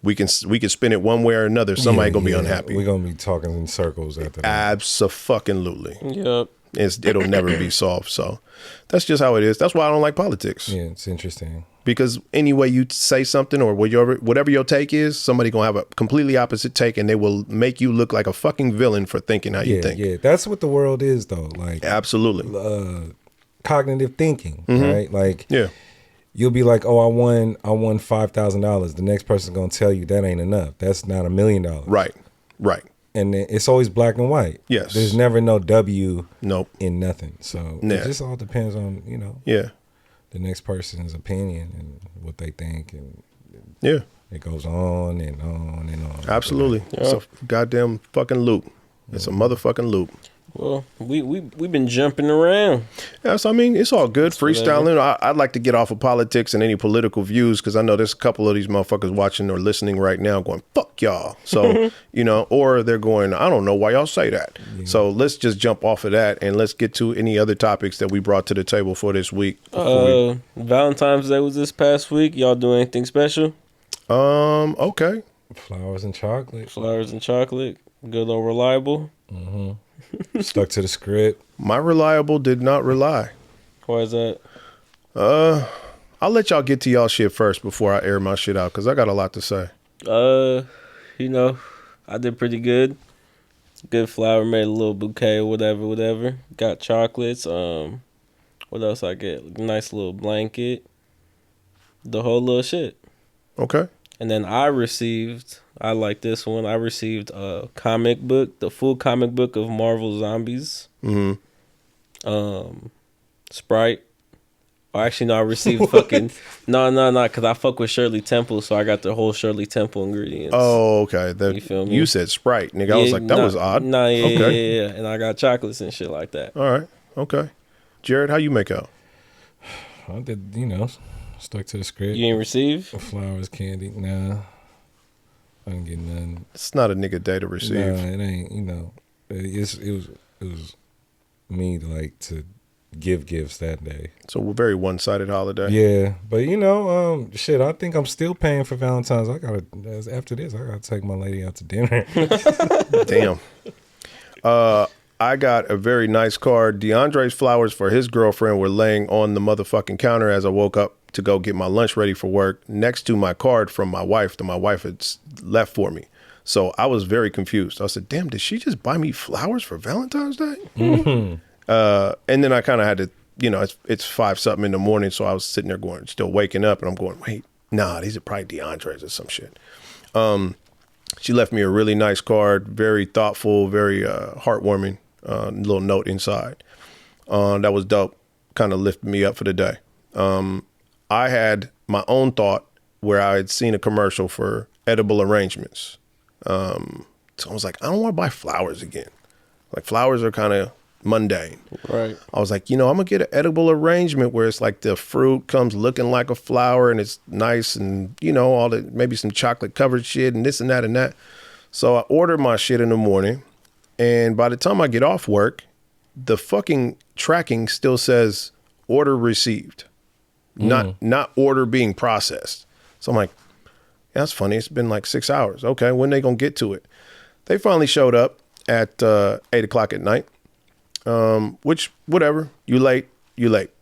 We can spin it one way or another. Somebody gonna be unhappy. We're gonna be talking in circles after that. Abso-fucking-lutely. Yep. It'll never be solved. So that's just how it is. That's why I don't like politics. Yeah, it's interesting. Because any way you say something or whatever your take is, somebody going to have a completely opposite take and they will make you look like a fucking villain for thinking how you think. Yeah, that's what the world is though. Like, absolutely. Cognitive thinking, right? Like, yeah. You'll be like, oh, I won $5,000. The next person's going to tell you that ain't enough. That's not $1 million. Right. And it's always black and white. Yes. There's never no W in nothing. So yeah. It just all depends on, you know, the next person's opinion and what they think. And yeah, it goes on and on and on. Absolutely. It's a goddamn fucking loop. It's a motherfucking loop. Well, we've been jumping around. Yes, I mean, it's all good. Freestyling. I'd like to get off of politics and any political views because I know there's a couple of these motherfuckers watching or listening right now going, fuck y'all. So, you know, or they're going, I don't know why y'all say that. Yeah. So let's just jump off of that and let's get to any other topics that we brought to the table for this week. Valentine's Day was this past week. Y'all do anything special? Okay. Flowers and chocolate. Good old reliable. Mm-hmm. Stuck to the script. My reliable did not rely. Why is that? I'll let y'all get to y'all shit first before I air my shit out because I got a lot to say. You know, I did pretty good. Good flower, made a little bouquet or whatever. Got chocolates. What else I get? Nice little blanket. The whole little shit. Okay. And then I like this one. I received a comic book, the full comic book of Marvel Zombies. Mm-hmm. Sprite. Oh, actually, no, I received fucking... No, because I fuck with Shirley Temple, so I got the whole Shirley Temple ingredients. Oh, okay. You feel me? You said Sprite, nigga. I was like, that was odd. Yeah. And I got chocolates and shit like that. All right. Okay. Jared, how you make out? I did, you know, stuck to the script. You ain't receive? Flowers, candy. Nah. I didn't get none. It's not a nigga day to receive. Nah, it ain't, you know. It was me to give gifts that day. So a very one-sided holiday. Yeah, but you know, shit, I think I'm still paying for Valentine's. After this, I gotta take my lady out to dinner. Damn. I got a very nice card. DeAndre's flowers for his girlfriend were laying on the motherfucking counter as I woke up to go get my lunch ready for work next to my card from my wife that my wife had left for me. So I was very confused. I said, damn, did she just buy me flowers for Valentine's Day? And then I kind of had to, it's 5 something in the morning. So I was sitting there going, still waking up, and I'm going, wait, nah, these are probably DeAndre's or some shit. She left me a really nice card, very thoughtful, very heartwarming, little note inside. That was dope. Kind of lifted me up for the day. I had my own thought where I had seen a commercial for edible arrangements. So I was like, I don't want to buy flowers again. Like, flowers are kind of mundane. Right. I was like, I'm going to get an edible arrangement where it's like the fruit comes looking like a flower and it's nice and, all the, maybe some chocolate covered shit and this and that and that. So I ordered my shit in the morning, and by the time I get off work, the fucking tracking still says order received, not order being processed. So I'm like, yeah, that's funny. It's been like 6 hours. Okay, when they gonna get to it? They finally showed up at 8 o'clock at night. Which, whatever, you late.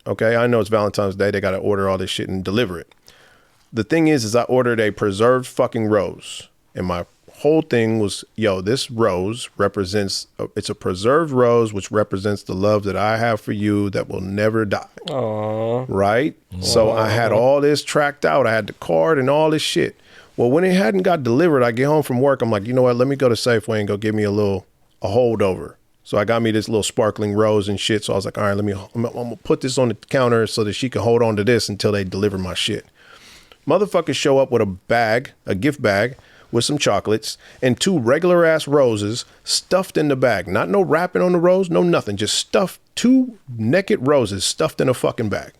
Okay, I know it's Valentine's Day. They got to order all this shit and deliver it. The thing is I ordered a preserved fucking rose, and my whole thing was, this rose represents, it's a preserved rose, which represents the love that I have for you that will never die. Aww. Right? So I had all this tracked out. I had the card and all this shit. Well, when it hadn't got delivered, I get home from work. I'm like, you know what? Let me go to Safeway and go get me a holdover. So I got me this little sparkling rose and shit. So I was like, all right, I'm gonna put this on the counter so that she can hold on to this until they deliver my shit. Motherfuckers show up with a gift bag with some chocolates and 2 regular ass roses stuffed in the bag. Not no wrapping on the rose, no nothing. Just stuffed, 2 naked roses stuffed in a fucking bag.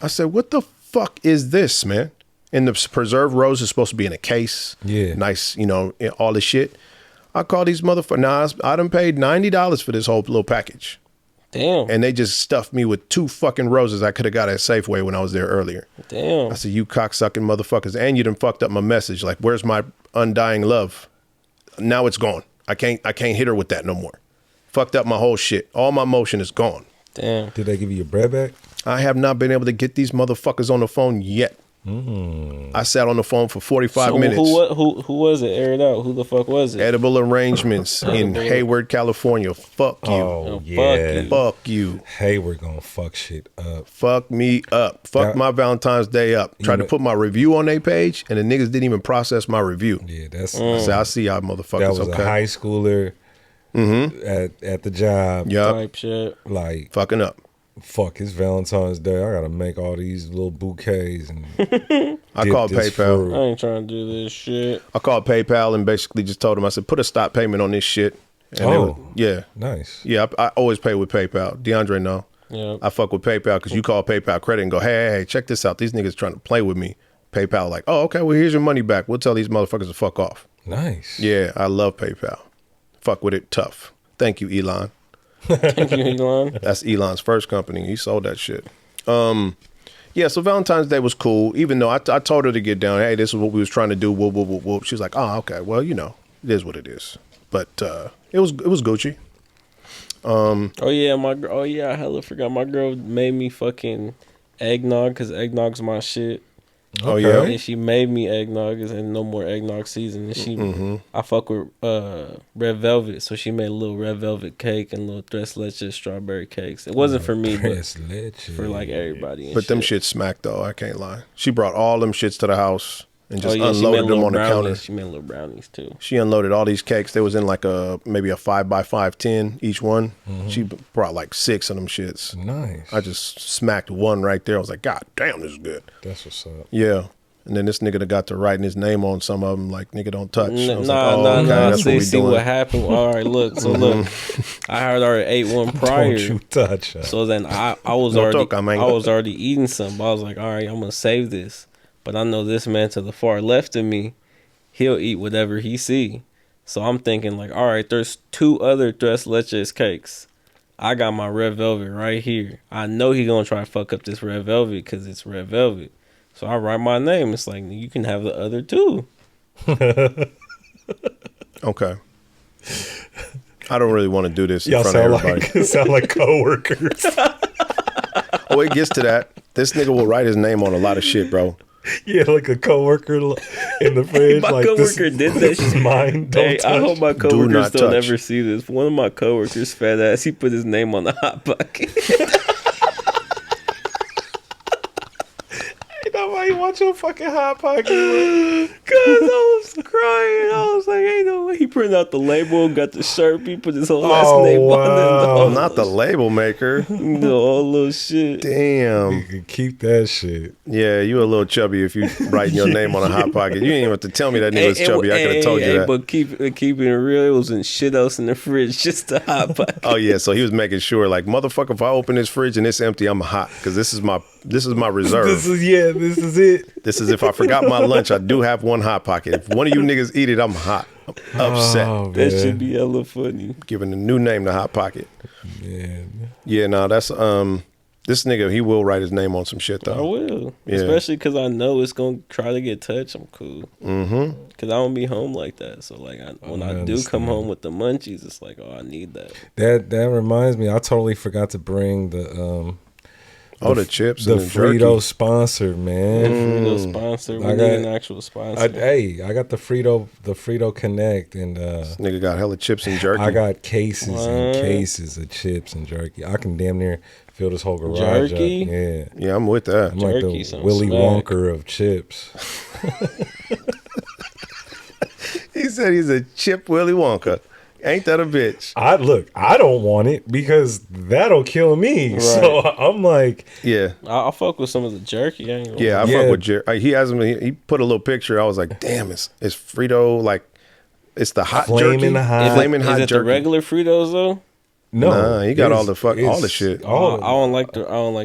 I said, what the fuck is this, man? And the preserved rose is supposed to be in a case. Yeah. Nice, all this shit. I call these motherfuckers. Nah, I done paid $90 for this whole little package. Damn. And they just stuffed me with 2 fucking roses I could have got at Safeway when I was there earlier. Damn. I said, you cocksucking motherfuckers. And you done fucked up my message. Like, where's my undying love? Now it's gone. I can't hit her with that no more. Fucked up my whole shit. All my motion is gone. Damn. Did they give you your bread back? I have not been able to get these motherfuckers on the phone yet. I sat on the phone for 45 minutes. Who was it? Air it out. Who the fuck was it? Edible Arrangements in Hayward, California. Fuck you. Oh, yeah. Fuck you. Hayward gonna fuck shit up. Fuck me up. Fuck my Valentine's Day up. Tried to put my review on their page, and the niggas didn't even process my review. Yeah, that's. I said, I see y'all motherfuckers. That was a high schooler at the job. Type shit. Like fucking up. Fuck, it's Valentine's Day. I gotta make all these little bouquets and I called PayPal. I ain't trying to do this shit. I called PayPal and basically just told them, I said, put a stop payment on this shit. And yeah. Nice. Yeah, I always pay with PayPal. DeAndre, no. Yeah. I fuck with PayPal because you call PayPal credit and go, hey, check this out. These niggas trying to play with me. PayPal like, oh, okay, well, here's your money back. We'll tell these motherfuckers to fuck off. Nice. Yeah, I love PayPal. Fuck with it tough. Thank you, Elon. Thank you, Elon. That's Elon's first company. He sold that shit. Yeah, so Valentine's Day was cool, even though I told her to get down. Hey, this is what we was trying to do. Whoop, whoop, whoop, whoop. She was like, oh, okay. Well, it is what it is. But it was Gucci. I hella forgot. My girl made me fucking eggnog because eggnog's my shit. Oh yeah, and she made me eggnog, and no more eggnog season. And I fuck with red velvet, so she made a little red velvet cake and little tres leches strawberry cakes. It wasn't for me, but for like everybody. But them shit smacked though. I can't lie. She brought all them shits to the house and just unloaded them on the counter. She made little brownies too. She unloaded all these cakes. They was in like maybe a 5x5 tin each one. She brought like 6 of them shits. Nice. I just smacked one right there. I was like, God damn, this is good. That's what's up. Yeah. And then this nigga that got to writing his name on some of them, like, nigga, don't touch. Nah. See what happened. All right, look. So look, I had already ate one prior. Don't you touch her. So then I was already eating some. But I was like, all right, I'm gonna save this. But I know this man to the far left of me, he'll eat whatever he see. So I'm thinking like, all right, there's 2 other tres leches cakes. I got my red velvet right here. I know he gonna try to fuck up this red velvet because it's red velvet. So I write my name. It's like, you can have the other 2. Okay. I don't really want to do this in front of everybody. Sound like coworkers. Oh, it gets to that. This nigga will write his name on a lot of shit, bro. Yeah, like a coworker in the fridge. My like, coworker did that This is shit. mine. Don't Hey, touch. I hope my Do coworkers not don't touch. ever see this. One of my coworkers, fat ass, he put his name on the hot pocket. Nobody want your fucking hot pocket. Cause I was crying. I was like, ain't no way. He printed out the label, got the Sharpie, put his whole last name on it. I'm not the label maker. The whole little shit. Damn. You can keep that shit. Yeah, you a little chubby if you writing your name on a hot pocket. You didn't even have to tell me that nigga was chubby. I could have told you that. But keeping it real, it wasn't shit else in the fridge, just the hot pocket. Oh yeah, so he was making sure, like, motherfucker, if I open this fridge and it's empty, I'm hot because this is my reserve. This is it. This is if I forgot my lunch, I do have one hot pocket. If one of you niggas eat it, I'm hot. I'm upset. Oh, That man. should be hella funny. Giving a new name to Hot Pocket. Man. Yeah, no, that's this nigga, he will write his name on some shit I though. will, Yeah. especially because I know it's gonna try to get touched. I'm cool. Because I don't be home like that. So like, when I do come understand. home with the munchies, it's like, oh, I need that. That reminds me, I totally forgot to bring the The chips the and the jerky. Frito sponsor, man. Frito sponsor. We I need got- an actual sponsor. I got the Frito Connect, and Nigga got hella chips and jerky. I got cases and What? cases of chips and jerky. I can damn near fill this whole garage Jerky? up. Yeah, Yeah, I'm with that. I'm like Jerky the sounds Willy smack. Wonka of chips. He said he's a chip Willy Wonka. Ain't that a bitch? I don't want it because that'll kill me. So I'm like, Yeah. I'll fuck with some of the jerky. I ain't gonna Yeah, I Yeah. fuck with Jerry. He has him. He put a little picture. I was like, damn, it's Frito, like, it's the hot Flaming jerky. hot. Flaming Is hot it the jerky. regular Fritos though? no, Nah, he got it's- all the it's shit. all- I don't like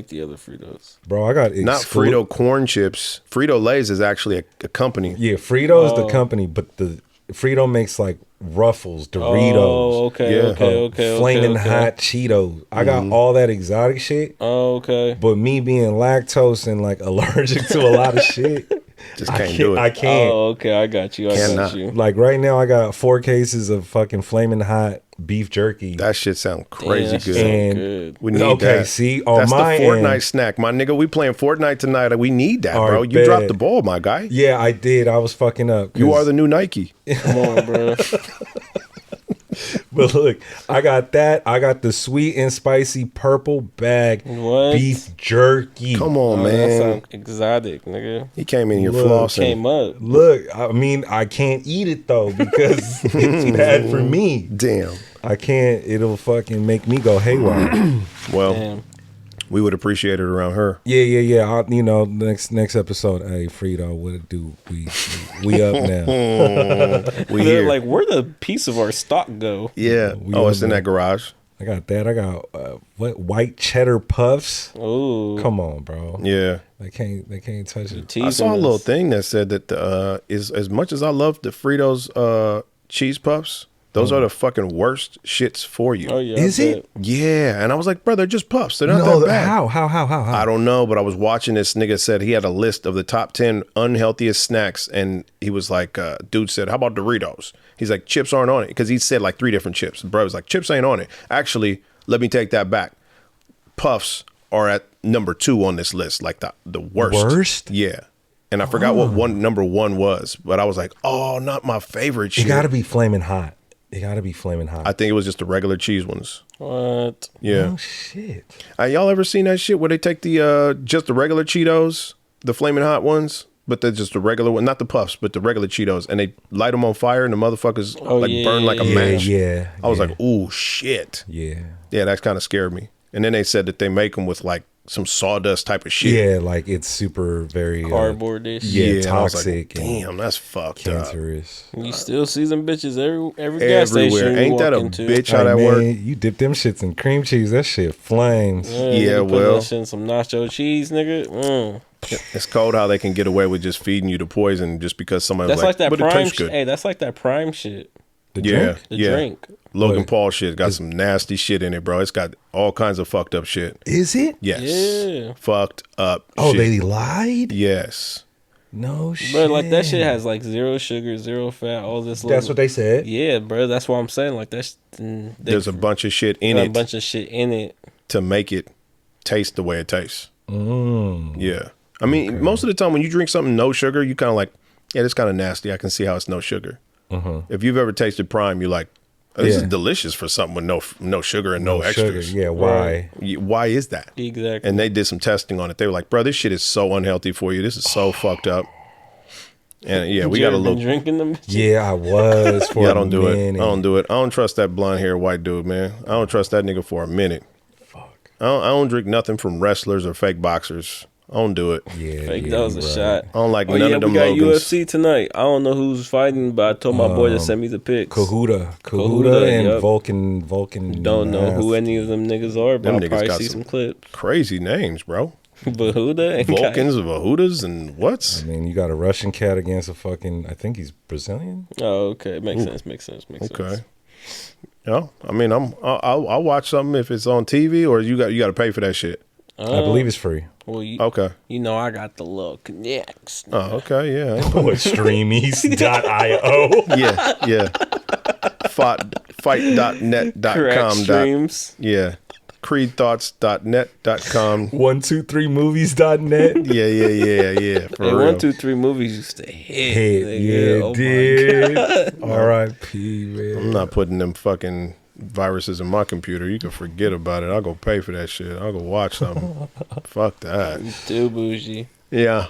the other Fritos. bro, I got Not Frito corn chips. Frito Lay's is actually a company. Yeah, Frito's the company, but the Frito makes like Ruffles, Doritos, Oh, okay, Yeah. okay. Flaming Hot Cheetos. I got all that exotic shit, Oh, okay. but me being lactose and like allergic to a lot of shit, Just can't do it. I can't. Oh, okay. I got you. I Cannot. got you. Like right now, I got 4 cases of fucking Flaming Hot beef jerky. That shit sound crazy that shit good. sound And- good. We need Okay, that. see, on That's my the Fortnite end- snack, my nigga. We playing Fortnite tonight. We need that, All bro. right, You dropped bet. the ball, my guy. Yeah, I did. I was fucking up. You 'cause- are the new Nike. Come on, bro. But look, I got that. I got the sweet and spicy purple bag What? beef jerky. Come on, Oh, that man. sound exotic, nigga. He came in here Look, flossing. Came up. Look, I mean, I can't eat it though because it's bad for me. Damn. I can't. It'll fucking make me go haywire. Well, Damn. we would appreciate it around her. Yeah. Next episode. Hey, Frito, what it do? We up now. We They're here. like, where'd the piece of our stock go? Yeah. We Oh, it's on in there. that garage. I got that. I got what white cheddar puffs. Ooh. Come on, bro. Yeah. They can't touch it. I Teasing saw a little us. thing that said that is as much as I love the Fritos cheese puffs, those are the fucking worst shits for you. Oh, yeah. Is I it? bet. Yeah. And I was like, bro, they're just puffs. They're not No, that bad. how? I don't know, but I was watching this nigga said he had a list of the top 10 unhealthiest snacks, and he was like, dude said, how about Doritos? He's like, chips aren't on it, because he said like 3 different chips. Bro was like, chips ain't on it. Actually, let me take that back. Puffs are at number 2 on this list, like the worst. Worst? Yeah. And I forgot what number 1 was, but I was like, oh, not my favorite shit. It gotta be flaming hot. It gotta be flaming hot. I think it was just the regular cheese ones. What? Yeah. Oh shit. Y'all ever seen that shit where they take the just the regular Cheetos, the flaming hot ones, but they're just the regular one, not the puffs, but the regular Cheetos, and they light them on fire, and the motherfuckers burn like a yeah, match. yeah, I was yeah. like, ooh, shit. Yeah. Yeah, that kind of scared me. And then they said that they make them with like some sawdust type of shit. Yeah, like it's super very Cardboard dish. yeah, and I was toxic like, and damn, that's fucked up. cancerous. You still see them bitches every gas station Everywhere. you Ain't that a walk into. bitch how Hey, that man, work? you dip them shits in cream cheese, that shit flames. Yeah, Yeah, nigga, put well. that shit in some nacho cheese, nigga. It's cold how they can get away with just feeding you the poison just because somebody That's was like that but it prime tastes shit. good. Hey, that's like that prime shit. The Yeah, drink? The yeah. drink. Logan What? Paul shit got some nasty shit in it, bro. It's got all kinds of fucked up shit. Is it? Yes. Yeah. Fucked up Oh, shit. they lied? Yes. No shit. Bro, like that shit has like 0 sugar, 0 fat, all this. That's what they said. Yeah, bro. That's what I'm saying. Like that's. There's a bunch of shit in a it bunch of shit in it. to make it taste the way it tastes. Yeah. I mean, most of the time when you drink something no sugar, you kind of like, yeah, it's kind of nasty. I can see how it's no sugar. If you've ever tasted Prime, you're like, oh, this is delicious for something with no sugar and no extras. Sugar. Yeah, why? Why is that? Exactly. And they did some testing on it. They were like, bro, this shit is so unhealthy for you. This is so fucked up. And yeah, we got a little drinking them. Yeah, I was for I don't do it. I don't do it. I don't trust that blonde hair white dude, man. I don't trust that nigga for a minute. Fuck. I don't drink nothing from wrestlers or fake boxers. I don't do it. Yeah, Fake, that was a shot. I don't like none of them we got Logans. UFC tonight. I don't know who's fighting, but I told my boy to send me the pics. Cahuta and yep. Vulcan. Don't know who any of them niggas are, but Them I'll niggas probably got see some some clips. Crazy names, bro. Bahuda and Vulcans, Vahudas, and what's? I mean, you got a Russian cat against a fucking. I think he's Brazilian. Oh, okay, makes sense. Okay. Yeah, I mean, I'll watch something if it's on TV, or you got to pay for that shit. I believe it's free. Well, Okay. You know, I got the little connects. Oh, okay, yeah. Streamies.io. Yeah. Fight.net.com. Correct streams. Yeah. Creedthoughts.net.com. 123movies.net. Yeah. For Hey, real. 1, 2, 3 movies used to hit. Hit, nigga. yeah, Oh my did. God. R.I.P. Man. I'm not putting them fucking viruses in my computer. You can forget about it. I'll go pay for that shit. I'll go watch something. Fuck that. Too bougie. Yeah.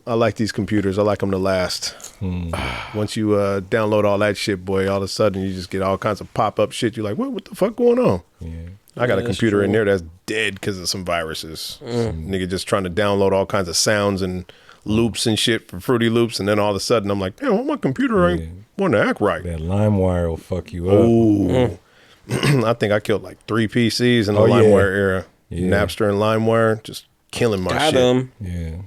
I like these computers. I like them to last. Once you download all that shit, boy, all of a sudden you just get all kinds of pop-up shit. You're like, what the fuck going on? Yeah. I got a that's computer in true. there that's dead because of some viruses. Nigga just trying to download all kinds of sounds and loops and shit for Fruity Loops, and then all of a sudden I'm like, damn, well, my computer ain't want to act right. That LimeWire will fuck you up. Ooh. I think I killed like 3 PCs in the LimeWire era. Yeah. Napster and LimeWire, just killing my Got shit. him. Yeah.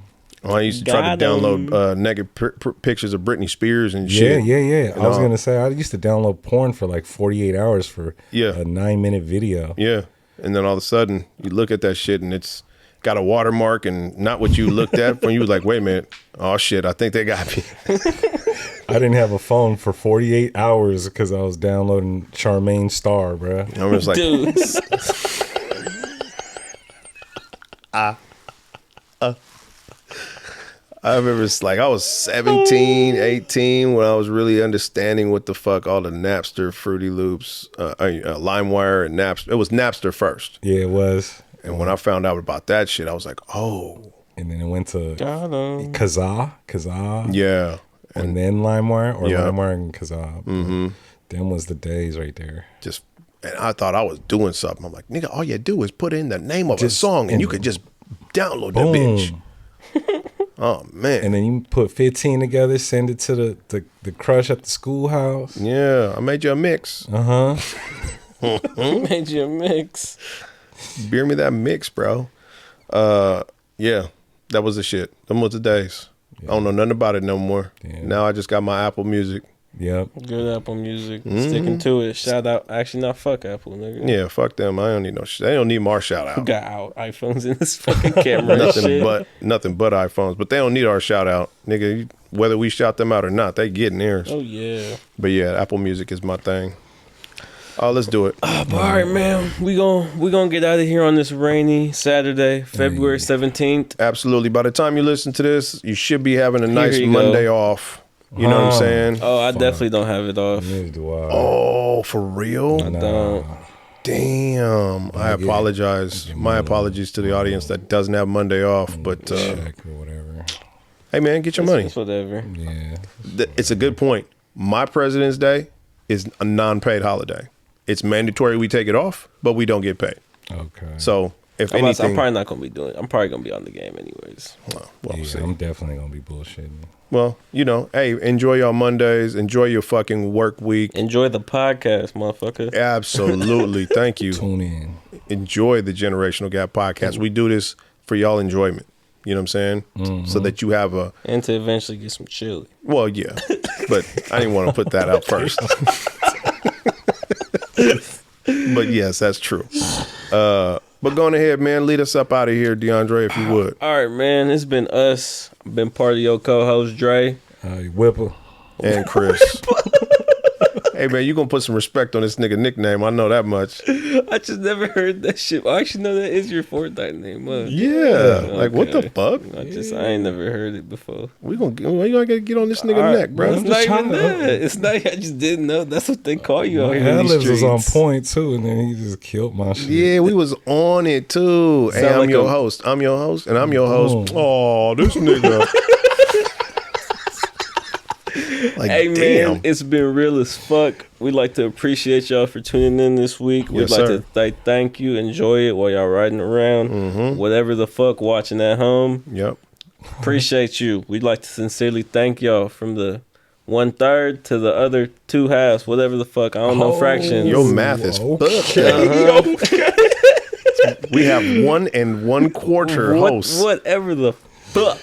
Oh, I used to try to Got 'em. download naked pictures of Britney Spears and shit. Yeah. I was all. going to say, I used to download porn for like 48 hours for Yeah. a 9-minute video. Yeah. And then all of a sudden, you look at that shit and it's got a watermark and not what you looked at when you was like, wait a minute. Oh, shit, I think they got me. I didn't have a phone for 48 hours because I was downloading Charmaine Star, bro. I'm just like, Dude. I remember it's like I was 17, 18 when I was really understanding what the fuck all the Napster, Fruity Loops, LimeWire, and Napster. It was Napster first. Yeah, it was. And when I found out about that shit, I was like, oh. And then it went to Got him. Kazaa, Yeah. and then LimeWire, or Yeah. LimeWire and Kazaa. Mm-hmm. Them was the days right there. Just, and I thought I was doing something. I'm like, nigga, all you do is put in the name of a song and you could just download that bitch. Oh, man. And then you put 15 together, send it to the crush at the schoolhouse. Yeah, I made you a mix. Made you a mix. Beer me that mix, bro. Yeah, that was the shit. Them was the days. I don't know nothing about it no more. Yeah. Now I just got my Apple Music. Yep. Good Apple Music. Sticking to it. Shout out. Actually, not fuck Apple, nigga. Yeah, fuck them. I don't need no shit. They don't need our shout Who out. got out iPhones in this fucking camera and shit. nothing but iPhones. But they don't need our shout out, nigga. Whether we shout them out or not, they getting theirs. Oh, yeah. But yeah, Apple Music is my thing. Oh, let's do it. But all right, man. We gonna get out of here on this rainy Saturday, February 17th. Absolutely. By the time you listen to this, you should be having a nice you Monday go. off. You know what I'm saying? Oh, I definitely don't have it off. Neither do I. Oh, for real? Don't. Damn. I apologize. My apologies to the audience that doesn't have Monday off. But Check or whatever. hey, man, get your money. It's whatever. Yeah. It's a good point. My President's Day is a non-paid holiday. It's mandatory we take it off, but we don't get paid. Okay. So if I'm anything, probably not gonna be doing it. I'm probably gonna be on the game anyways. well, Yeah, we'll see. I'm definitely gonna be bullshitting. Well, you know, hey, enjoy your Mondays. Enjoy your fucking work week. Enjoy the podcast, motherfucker. Absolutely. Thank you. Tune in. Enjoy the Generational Gap podcast. We do this for y'all enjoyment. You know what I'm saying? So that you have a, And to eventually get some chili. well, yeah. But I didn't want to put that out first. But yes, that's true. But going ahead, man, lead us up out of here, DeAndre, if you would. All right, man. It's been us. I've been part of your co-host Dre. Whipper. And Chris. Hey man, you gonna put some respect on this nigga nickname? I know that much. I just never heard that shit. Oh, actually, no, that is your Fortnite name. Huh? Yeah, like what the fuck? I ain't never heard it before. We gonna get on this nigga neck, bro. It's not even that. It's not. I just didn't know. That's what they call you out here in these Ad-libs was on streets. point too, and then he just killed my shit. Yeah, we was on it too. Hey, Sound I'm like your a- host. I'm your host, and I'm your host. Oh, this nigga. Like, Hey damn. man, it's been real as fuck. We'd like to appreciate y'all for tuning in this week. We'd Yes, like sir. to say thank you. Enjoy it while y'all riding around. Whatever the fuck watching at home. Yep. Appreciate you. We'd like to sincerely thank y'all from the 1/3 to the other 2 halves. Whatever the fuck. I don't know fractions. Your math is Okay. fucked. We have 1 1/4 hosts. Whatever the fuck.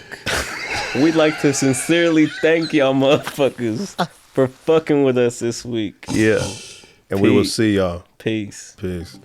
We'd like to sincerely thank y'all motherfuckers for fucking with us this week. Yeah. And we will Peace. see y'all. Peace. Peace.